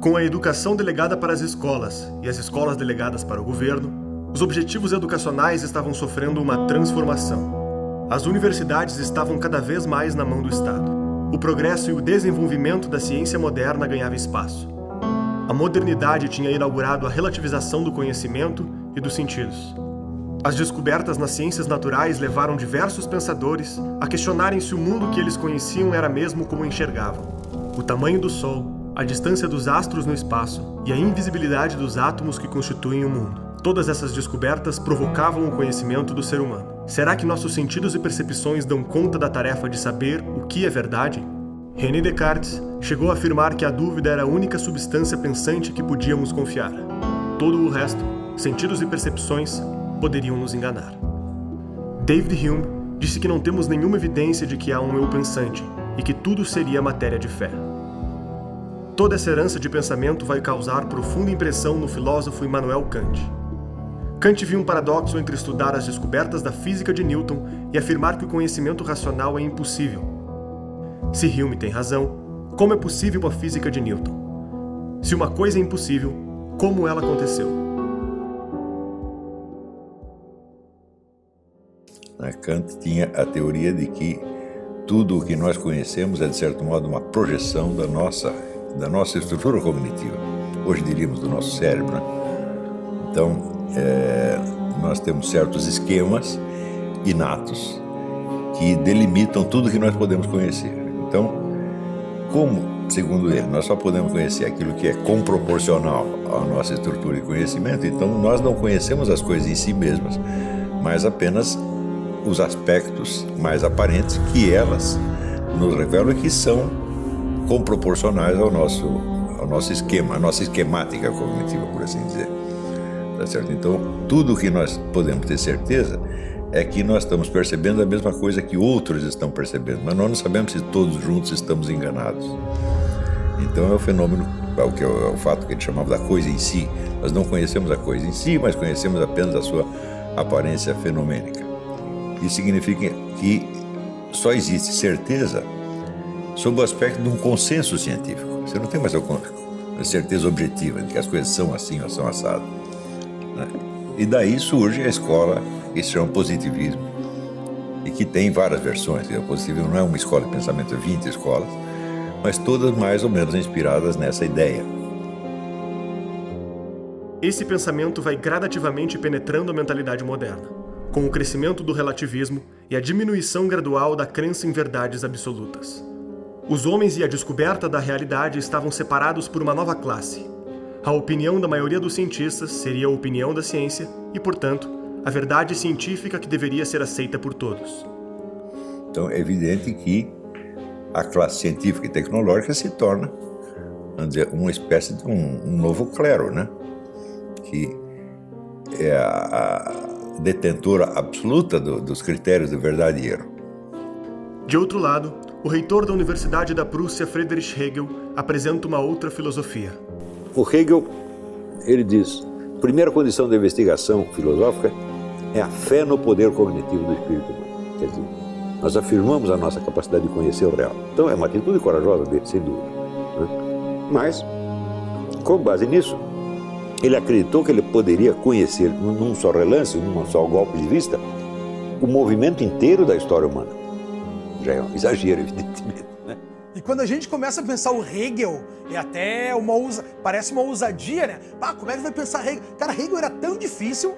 Com a educação delegada para as escolas e as escolas delegadas para o governo, os objetivos educacionais estavam sofrendo uma transformação. As universidades estavam cada vez mais na mão do Estado. O progresso e o desenvolvimento da ciência moderna ganhava espaço. A modernidade tinha inaugurado a relativização do conhecimento e dos sentidos. As descobertas nas ciências naturais levaram diversos pensadores a questionarem se o mundo que eles conheciam era mesmo como enxergavam. O tamanho do Sol, a distância dos astros no espaço e a invisibilidade dos átomos que constituem o mundo. Todas essas descobertas provocavam o conhecimento do ser humano. Será que nossos sentidos e percepções dão conta da tarefa de saber o que é verdade? René Descartes chegou a afirmar que a dúvida era a única substância pensante que podíamos confiar. Todo o resto, sentidos e percepções, poderiam nos enganar. David Hume disse que não temos nenhuma evidência de que há um eu pensante e que tudo seria matéria de fé. Toda essa herança de pensamento vai causar profunda impressão no filósofo Immanuel Kant. Kant viu um paradoxo entre estudar as descobertas da física de Newton e afirmar que o conhecimento racional é impossível. Se Hume tem razão, como é possível a física de Newton? Se uma coisa é impossível, como ela aconteceu? Kant tinha a teoria de que tudo o que nós conhecemos é, de certo modo, uma projeção da nossa estrutura cognitiva. Hoje diríamos do nosso cérebro, né? Então, nós temos certos esquemas inatos que delimitam tudo que nós podemos conhecer. Então, como segundo ele, nós só podemos conhecer aquilo que é comproporcional à nossa estrutura de conhecimento, então nós não conhecemos as coisas em si mesmas, mas apenas os aspectos mais aparentes que elas nos revelam que são comproporcionais ao nosso esquema, à nossa esquemática cognitiva, por assim dizer. Tá certo? Então, tudo o que nós podemos ter certeza é que nós estamos percebendo a mesma coisa que outros estão percebendo, mas nós não sabemos se todos juntos estamos enganados. Então é o fenômeno, é o fato que ele chamava da coisa em si. Nós não conhecemos a coisa em si, mas conhecemos apenas a sua aparência fenomênica. Isso significa que só existe certeza sob o aspecto de um consenso científico. Você não tem mais a certeza objetiva de que as coisas são assim ou são assadas, né? E daí surge a escola que se chama positivismo e que tem várias versões. O positivismo não é uma escola de pensamento, é 20 escolas, mas todas mais ou menos inspiradas nessa ideia. Esse pensamento vai gradativamente penetrando a mentalidade moderna, com o crescimento do relativismo e a diminuição gradual da crença em verdades absolutas. Os homens e a descoberta da realidade estavam separados por uma nova classe. A opinião da maioria dos cientistas seria a opinião da ciência e, portanto, a verdade científica que deveria ser aceita por todos. Então é evidente que a classe científica e tecnológica se torna, vamos dizer, uma espécie de um novo clero, né? Que é a detentora absoluta dos critérios de verdade e erro. De outro lado, o reitor da Universidade da Prússia, Friedrich Hegel, apresenta uma outra filosofia. O Hegel, ele diz, a primeira condição da investigação filosófica é a fé no poder cognitivo do espírito humano. Quer dizer, nós afirmamos a nossa capacidade de conhecer o real. Então é uma atitude corajosa dele, sem dúvida, né? Mas, com base nisso, ele acreditou que ele poderia conhecer, num só relance, num só golpe de vista, o movimento inteiro da história humana. Já é um exagero, evidentemente, né? E quando a gente começa a pensar o Hegel, é até parece uma ousadia, né? Como é que vai pensar Hegel? Cara, Hegel era tão difícil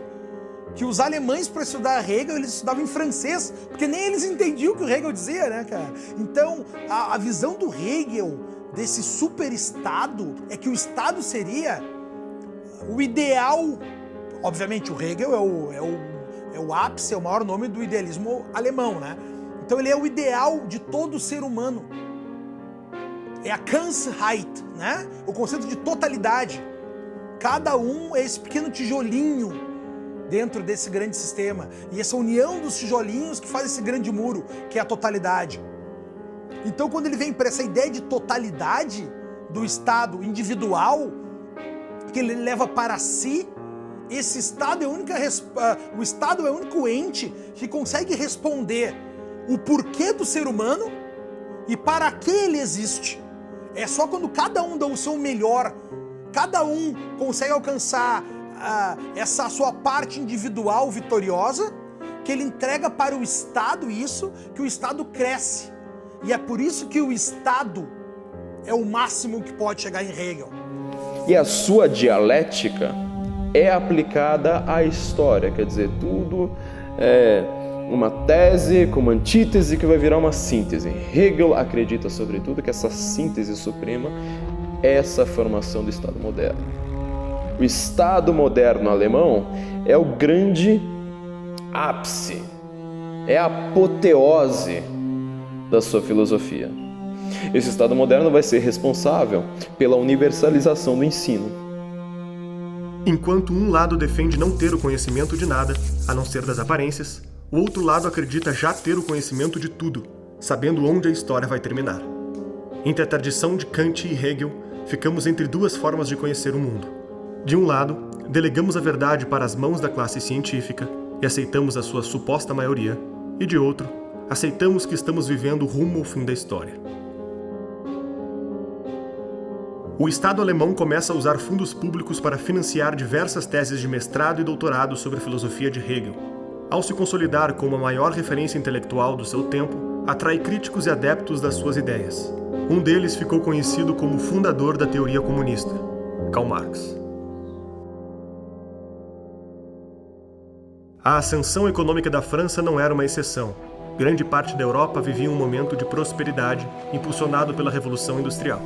que os alemães, para estudar Hegel, eles estudavam em francês, porque nem eles entendiam o que o Hegel dizia, né, cara? Então, a visão do Hegel, desse super-estado, é que o Estado seria o ideal. Obviamente, o Hegel é o ápice, é o maior nome do idealismo alemão, né? Então ele é o ideal de todo ser humano. É a Ganzheit, né? O conceito de totalidade. Cada um é esse pequeno tijolinho dentro desse grande sistema. E essa união dos tijolinhos que faz esse grande muro, que é a totalidade. Então quando ele vem para essa ideia de totalidade do Estado individual, que ele leva para si, esse Estado é o Estado é o único ente que consegue responder o porquê do ser humano e para que ele existe. É só quando cada um dá o seu melhor, cada um consegue alcançar essa sua parte individual vitoriosa, que ele entrega para o Estado isso, que o Estado cresce. E é por isso que o Estado é o máximo que pode chegar em Hegel. E a sua dialética é aplicada à história, quer dizer, tudo é uma tese com uma antítese que vai virar uma síntese. Hegel acredita, sobretudo, que essa síntese suprema é essa formação do Estado moderno. O Estado moderno alemão é o grande ápice, é a apoteose da sua filosofia. Esse Estado moderno vai ser responsável pela universalização do ensino. Enquanto um lado defende não ter o conhecimento de nada, a não ser das aparências, o outro lado acredita já ter o conhecimento de tudo, sabendo onde a história vai terminar. Entre a tradição de Kant e Hegel, ficamos entre duas formas de conhecer o mundo. De um lado, delegamos a verdade para as mãos da classe científica e aceitamos a sua suposta maioria, e de outro, aceitamos que estamos vivendo rumo ao fim da história. O Estado alemão começa a usar fundos públicos para financiar diversas teses de mestrado e doutorado sobre a filosofia de Hegel. Ao se consolidar como a maior referência intelectual do seu tempo, atrai críticos e adeptos das suas ideias. Um deles ficou conhecido como fundador da teoria comunista, Karl Marx. A ascensão econômica da França não era uma exceção. grande parte da Europa vivia um momento de prosperidade impulsionado pela Revolução Industrial.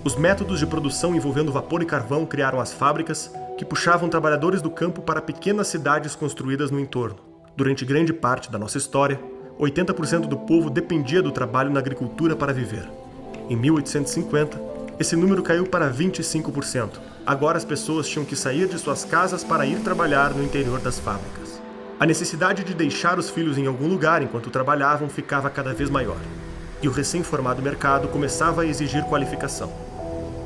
Os métodos de produção envolvendo vapor e carvão criaram as fábricas que puxavam trabalhadores do campo para pequenas cidades construídas no entorno. Durante grande parte da nossa história, 80% do povo dependia do trabalho na agricultura para viver. Em 1850, esse número caiu para 25%. Agora as pessoas tinham que sair de suas casas para ir trabalhar no interior das fábricas. A necessidade de deixar os filhos em algum lugar enquanto trabalhavam ficava cada vez maior. E o recém-formado mercado começava a exigir qualificação.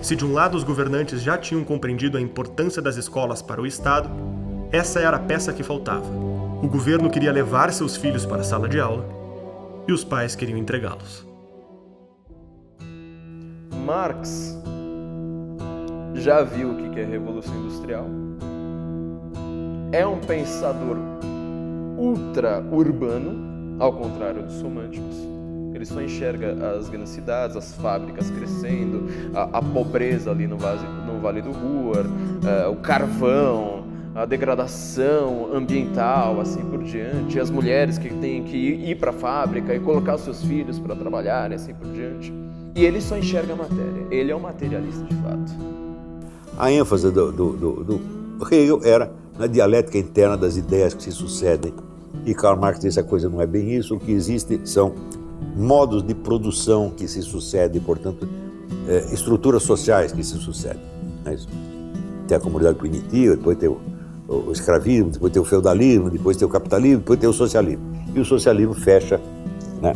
Se de um lado os governantes já tinham compreendido a importância das escolas para o Estado, essa era a peça que faltava. O governo queria levar seus filhos para a sala de aula e os pais queriam entregá-los. Marx já viu o que é Revolução Industrial. É um pensador ultra-urbano, ao contrário dos românticos. Ele só enxerga as grandes cidades, as fábricas crescendo, a pobreza ali no Vale do Ruhr, o carvão, a degradação ambiental, assim por diante, as mulheres que têm que ir para a fábrica e colocar os seus filhos para trabalhar, assim por diante. E ele só enxerga a matéria, ele é um materialista de fato. A ênfase do Hegel era na dialética interna das ideias que se sucedem. E Karl Marx disse: a coisa não é bem isso, o que existe são modos de produção que se sucedem, portanto, estruturas sociais que se sucedem. Tem a comunidade primitiva, depois tem o escravismo, depois tem o feudalismo, depois tem o capitalismo, depois tem o socialismo. E o socialismo fecha, né,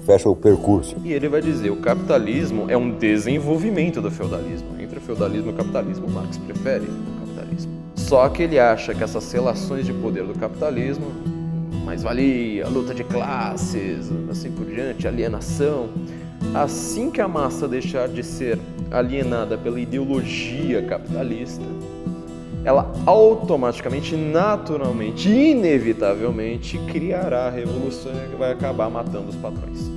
fecha o percurso. E ele vai dizer, o capitalismo é um desenvolvimento do feudalismo. Entre o feudalismo e o capitalismo, Marx prefere o capitalismo. Só que ele acha que essas relações de poder do capitalismo, mais-valia, luta de classes, assim por diante, alienação, assim que a massa deixar de ser alienada pela ideologia capitalista, ela automaticamente, naturalmente, inevitavelmente criará a revolução que vai acabar matando os patrões.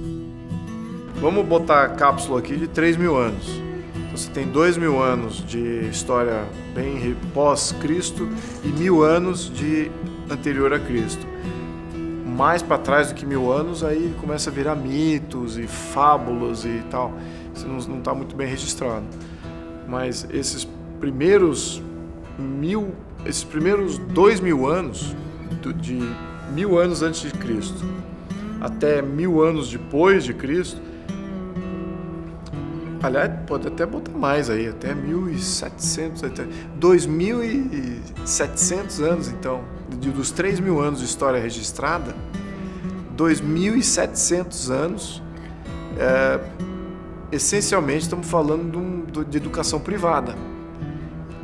Vamos botar a cápsula aqui de 3.000 anos. Então, você tem 2.000 anos de história bem pós-Cristo e 1.000 anos de anterior a Cristo. Mais para trás do que 1.000 anos, aí começa a virar mitos e fábulas e tal. Isso não está muito bem registrado. Mas esses primeiros 2.000 anos, de 1.000 anos antes de Cristo até 1.000 anos depois de Cristo, aliás, pode até botar mais aí, até 1.700, até 2.700 anos, então, dos 3.000 anos de história registrada, 2.700 anos, essencialmente estamos falando de educação privada,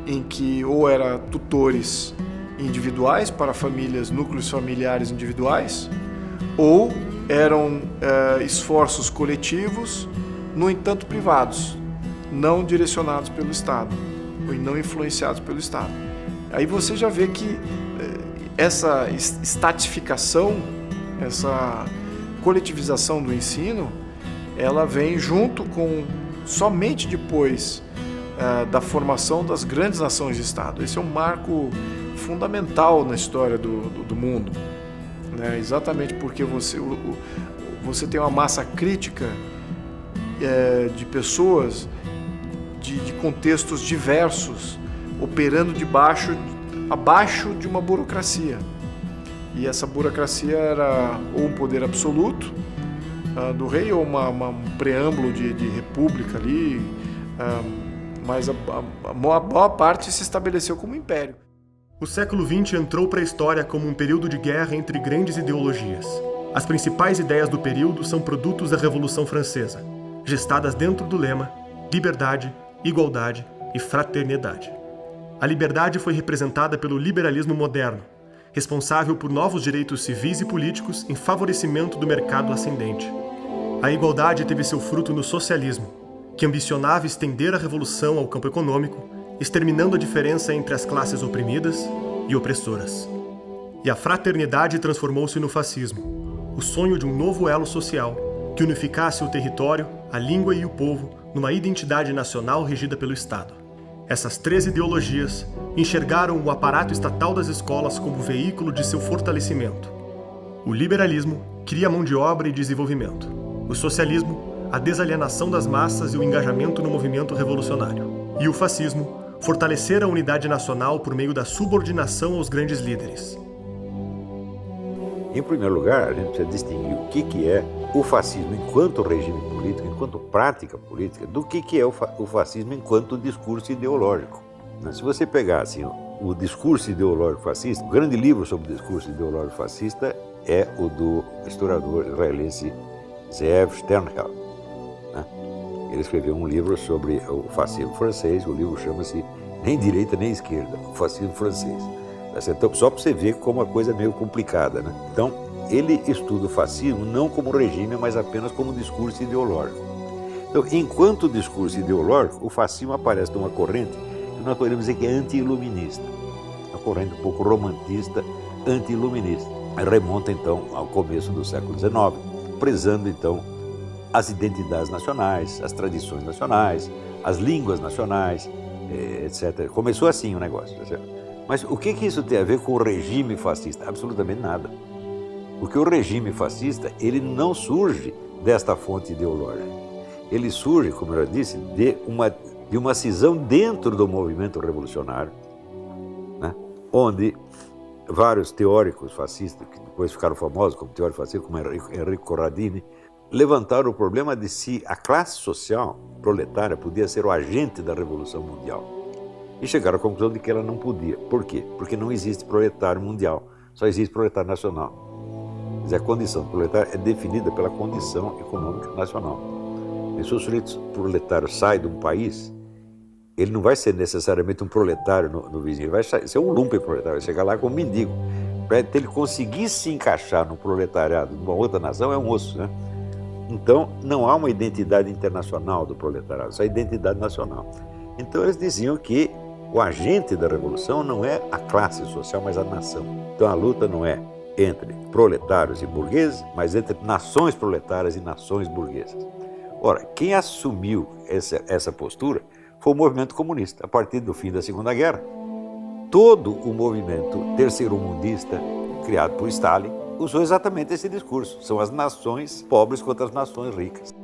em que ou era tutores individuais para famílias, núcleos familiares individuais, ou eram esforços coletivos, no entanto privados, não direcionados pelo Estado, ou não influenciados pelo Estado. Aí você já vê que essa estatificação, essa coletivização do ensino, ela vem junto com, somente depois da formação das grandes nações de Estado. Esse é um marco fundamental na história do mundo, né? Exatamente porque você tem uma massa crítica de pessoas de contextos diversos operando abaixo de uma burocracia. E essa burocracia era ou um poder absoluto do rei ou um preâmbulo de república ali, mas a maior parte se estabeleceu como império. O século XX entrou para a história como um período de guerra entre grandes ideologias. As principais ideias do período são produtos da Revolução Francesa, gestadas dentro do lema liberdade, igualdade e fraternidade. A liberdade foi representada pelo liberalismo moderno, responsável por novos direitos civis e políticos em favorecimento do mercado ascendente. A igualdade teve seu fruto no socialismo, que ambicionava estender a revolução ao campo econômico, exterminando a diferença entre as classes oprimidas e opressoras. E a fraternidade transformou-se no fascismo, o sonho de um novo elo social que unificasse o território, a língua e o povo numa identidade nacional regida pelo Estado. Essas três ideologias enxergaram o aparato estatal das escolas como veículo de seu fortalecimento. O liberalismo cria mão de obra e desenvolvimento. O socialismo, a desalienação das massas e o engajamento no movimento revolucionário. E o fascismo, fortalecer a unidade nacional por meio da subordinação aos grandes líderes. Em primeiro lugar, a gente precisa distinguir o que é o fascismo enquanto regime político, enquanto prática política, do que é o fascismo enquanto discurso ideológico. Se você pegar assim, o discurso ideológico fascista, o grande livro sobre o discurso ideológico fascista é o do historiador israelense Zeev Sternhell. Ele escreveu um livro sobre o fascismo francês, o livro chama-se Nem Direita Nem Esquerda, o fascismo francês. Então, só para você ver como a coisa é meio complicada, né? Então, ele estuda o fascismo não como regime, mas apenas como discurso ideológico. Então, enquanto discurso ideológico, o fascismo aparece numa corrente que nós podemos dizer que é anti-iluminista, uma corrente um pouco romantista, anti-iluminista. Remonta, então, ao começo do século XIX, prezando, então, as identidades nacionais, as tradições nacionais, as línguas nacionais, etc. Começou assim o negócio, tá certo? Mas o que isso tem a ver com o regime fascista? Absolutamente nada. Porque o regime fascista, ele não surge desta fonte ideológica. Ele surge, como eu já disse, de uma cisão dentro do movimento revolucionário, né? Onde vários teóricos fascistas, que depois ficaram famosos como teóricos fascistas, como Enrico Corradini, levantaram o problema de se a classe social proletária podia ser o agente da Revolução Mundial. E chegaram à conclusão de que ela não podia. Por quê? Porque não existe proletário mundial, só existe proletário nacional. Quer dizer, a condição proletária é definida pela condição econômica nacional. E se o sujeito proletário sai de um país, ele não vai ser necessariamente um proletário no vizinho, ele vai ser um lumpenproletário, vai chegar lá como mendigo. Para ele conseguir se encaixar no proletariado de uma outra nação é um osso, né? Então, não há uma identidade internacional do proletariado, só a identidade nacional. Então, eles diziam que o agente da revolução não é a classe social, mas a nação. Então, a luta não é entre proletários e burgueses, mas entre nações proletárias e nações burguesas. Ora, quem assumiu essa postura foi o movimento comunista. A partir do fim da Segunda Guerra, todo o movimento terceiro-mundista criado por Stalin usou exatamente esse discurso. São as nações pobres contra as nações ricas.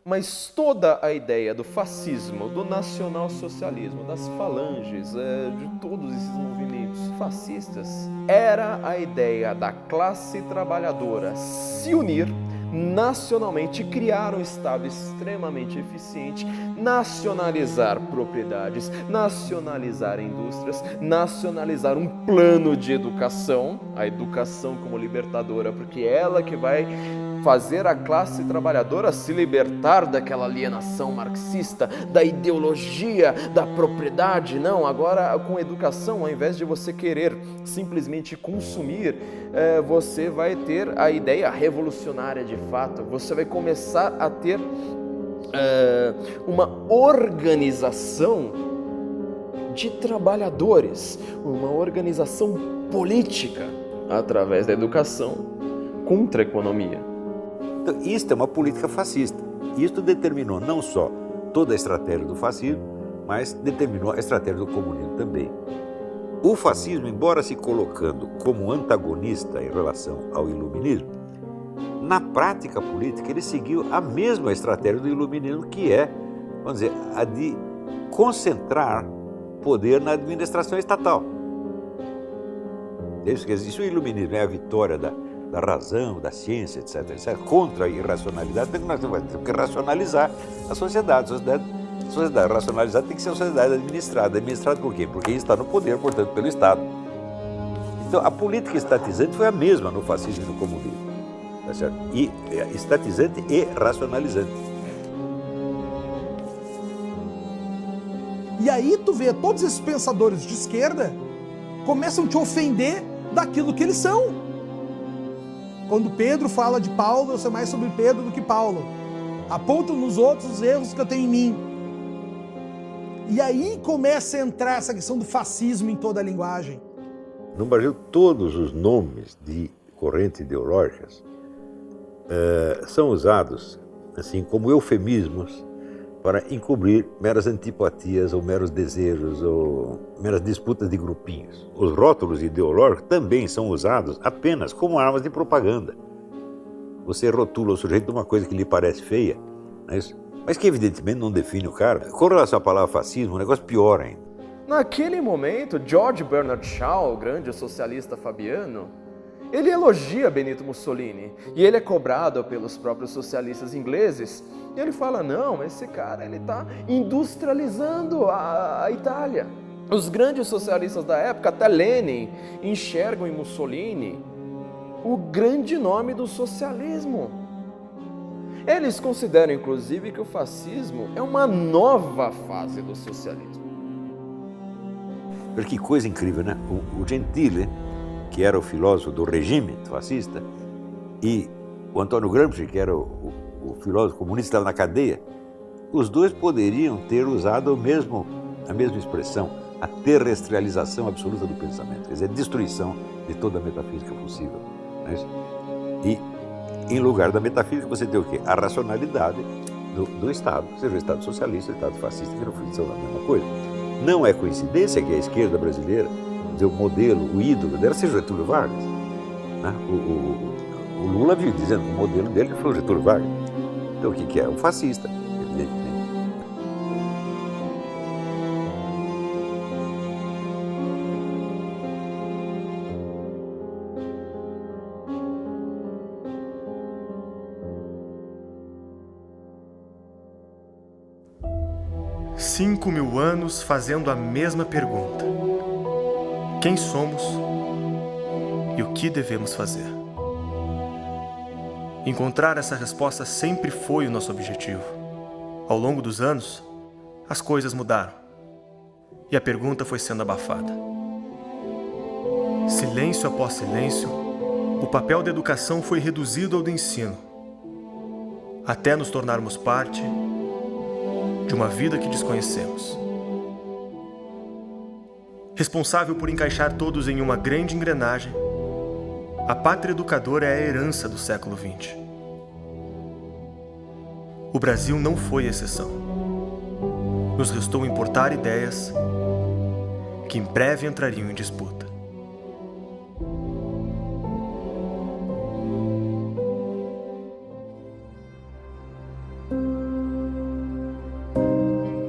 Mas toda a ideia do fascismo, do nacionalsocialismo, das falanges, de todos esses movimentos fascistas, era a ideia da classe trabalhadora se unir nacionalmente, criar um Estado extremamente eficiente, nacionalizar propriedades, nacionalizar indústrias, nacionalizar um plano de educação, a educação como libertadora, porque é ela que vai fazer a classe trabalhadora se libertar daquela alienação marxista, da ideologia, da propriedade. Não, agora com educação, ao invés de você querer simplesmente consumir, você vai ter a ideia revolucionária de fato, você vai começar a ter uma organização de trabalhadores, uma organização política através da educação contra a economia. Então, isto é uma política fascista. Isto determinou não só toda a estratégia do fascismo, mas determinou a estratégia do comunismo também. O fascismo, embora se colocando como antagonista em relação ao iluminismo, na prática política ele seguiu a mesma estratégia do iluminismo, que é, vamos dizer, a de concentrar poder na administração estatal. Isso o iluminismo é a vitória da razão, da ciência, etc., etc., contra a irracionalidade. Nós temos que racionalizar a sociedade. A sociedade racionalizada tem que ser uma sociedade administrada. Administrada por quê? Porque está no poder, portanto, pelo Estado. Então, a política estatizante foi a mesma no fascismo e no comunismo. Tá certo? E estatizante e racionalizante. E aí tu vê todos esses pensadores de esquerda começam a te ofender daquilo que eles são. Quando Pedro fala de Paulo, eu sei mais sobre Pedro do que Paulo. Apontam nos outros os erros que eu tenho em mim. E aí começa a entrar essa questão do fascismo em toda a linguagem. No Brasil, todos os nomes de correntes ideológicas são usados assim como eufemismos para encobrir meras antipatias ou meros desejos ou meras disputas de grupinhos. Os rótulos ideológicos também são usados apenas como armas de propaganda. Você rotula o sujeito de uma coisa que lhe parece feia, mas que evidentemente não define o cara. Com relação à palavra fascismo, o negócio pior ainda. Naquele momento, George Bernard Shaw, o grande socialista fabiano, ele elogia Benito Mussolini e ele é cobrado pelos próprios socialistas ingleses. E ele fala, não, esse cara ele está industrializando a Itália. Os grandes socialistas da época, até Lenin, enxergam em Mussolini o grande nome do socialismo. Eles consideram, inclusive, que o fascismo é uma nova fase do socialismo. Que coisa incrível, né? O Gentile, que era o filósofo do regime fascista, e o Antônio Gramsci, que era o filósofo comunista, estava na cadeia, os dois poderiam ter usado a mesma expressão, a terrestrialização absoluta do pensamento, quer dizer, a destruição de toda a metafísica possível. E, em lugar da metafísica, você tem o quê? A racionalidade do Estado, seja o Estado socialista ou o Estado fascista, que não são a mesma coisa. Não é coincidência que a esquerda brasileira, o modelo, o ídolo dela seja Getúlio Vargas. Né? O Lula vive dizendo que o modelo dele foi o Getúlio Vargas. Então o que é? Um fascista, evidentemente. Cinco 5.000 anos fazendo a mesma pergunta. Quem somos e o que devemos fazer? Encontrar essa resposta sempre foi o nosso objetivo. Ao longo dos anos, as coisas mudaram e a pergunta foi sendo abafada. Silêncio após silêncio, o papel da educação foi reduzido ao do ensino, até nos tornarmos parte de uma vida que desconhecemos. Responsável por encaixar todos em uma grande engrenagem, a pátria educadora é a herança do século XX. O Brasil não foi exceção. Nos restou importar ideias que em breve entrariam em disputa.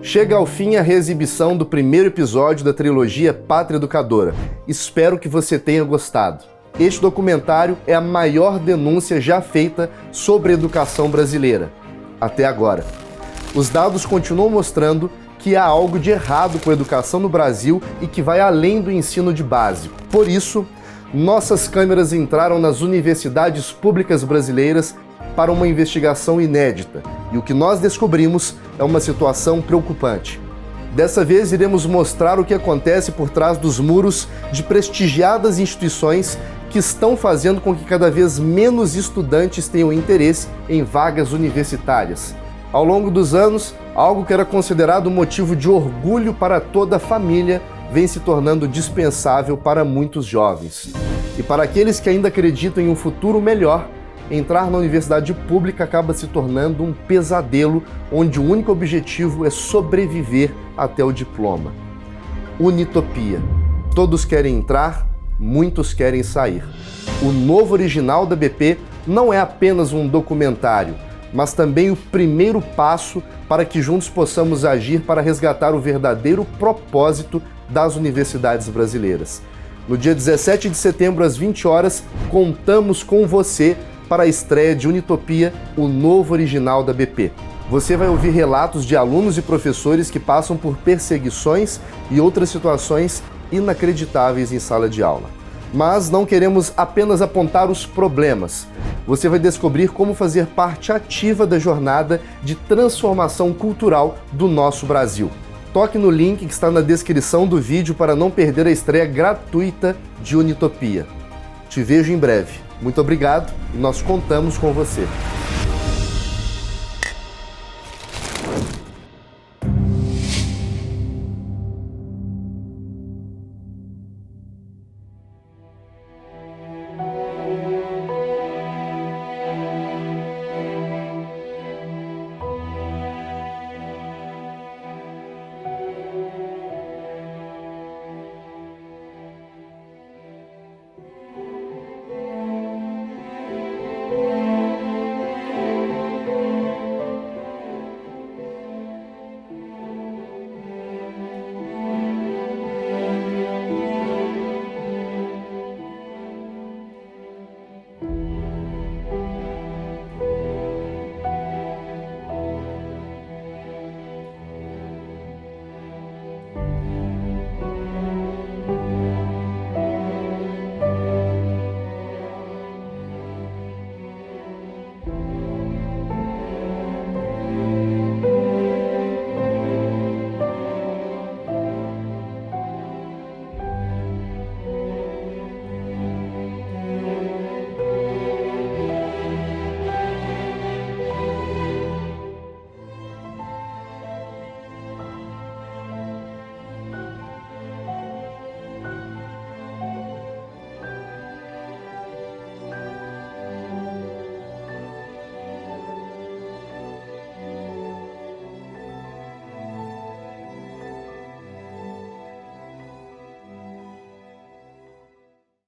Chega ao fim a reexibição do primeiro episódio da trilogia Pátria Educadora. Espero que você tenha gostado. Este documentário é a maior denúncia já feita sobre a educação brasileira, até agora. Os dados continuam mostrando que há algo de errado com a educação no Brasil e que vai além do ensino de base. Por isso, nossas câmeras entraram nas universidades públicas brasileiras para uma investigação inédita, e o que nós descobrimos é uma situação preocupante. Dessa vez iremos mostrar o que acontece por trás dos muros de prestigiadas instituições que estão fazendo com que cada vez menos estudantes tenham interesse em vagas universitárias. Ao longo dos anos, algo que era considerado motivo de orgulho para toda a família vem se tornando dispensável para muitos jovens. E para aqueles que ainda acreditam em um futuro melhor, entrar na universidade pública acaba se tornando um pesadelo onde o único objetivo é sobreviver até o diploma. Unitopia. Todos querem entrar, muitos querem sair. O novo original da BP não é apenas um documentário, mas também o primeiro passo para que juntos possamos agir para resgatar o verdadeiro propósito das universidades brasileiras. No dia 17 de setembro, às 20 horas, contamos com você para a estreia de Unitopia, o novo original da BP. Você vai ouvir relatos de alunos e professores que passam por perseguições e outras situações inacreditáveis em sala de aula. Mas não queremos apenas apontar os problemas. Você vai descobrir como fazer parte ativa da jornada de transformação cultural do nosso Brasil. Toque no link que está na descrição do vídeo para não perder a estreia gratuita de Unitopia. Te vejo em breve. Muito obrigado e nós contamos com você.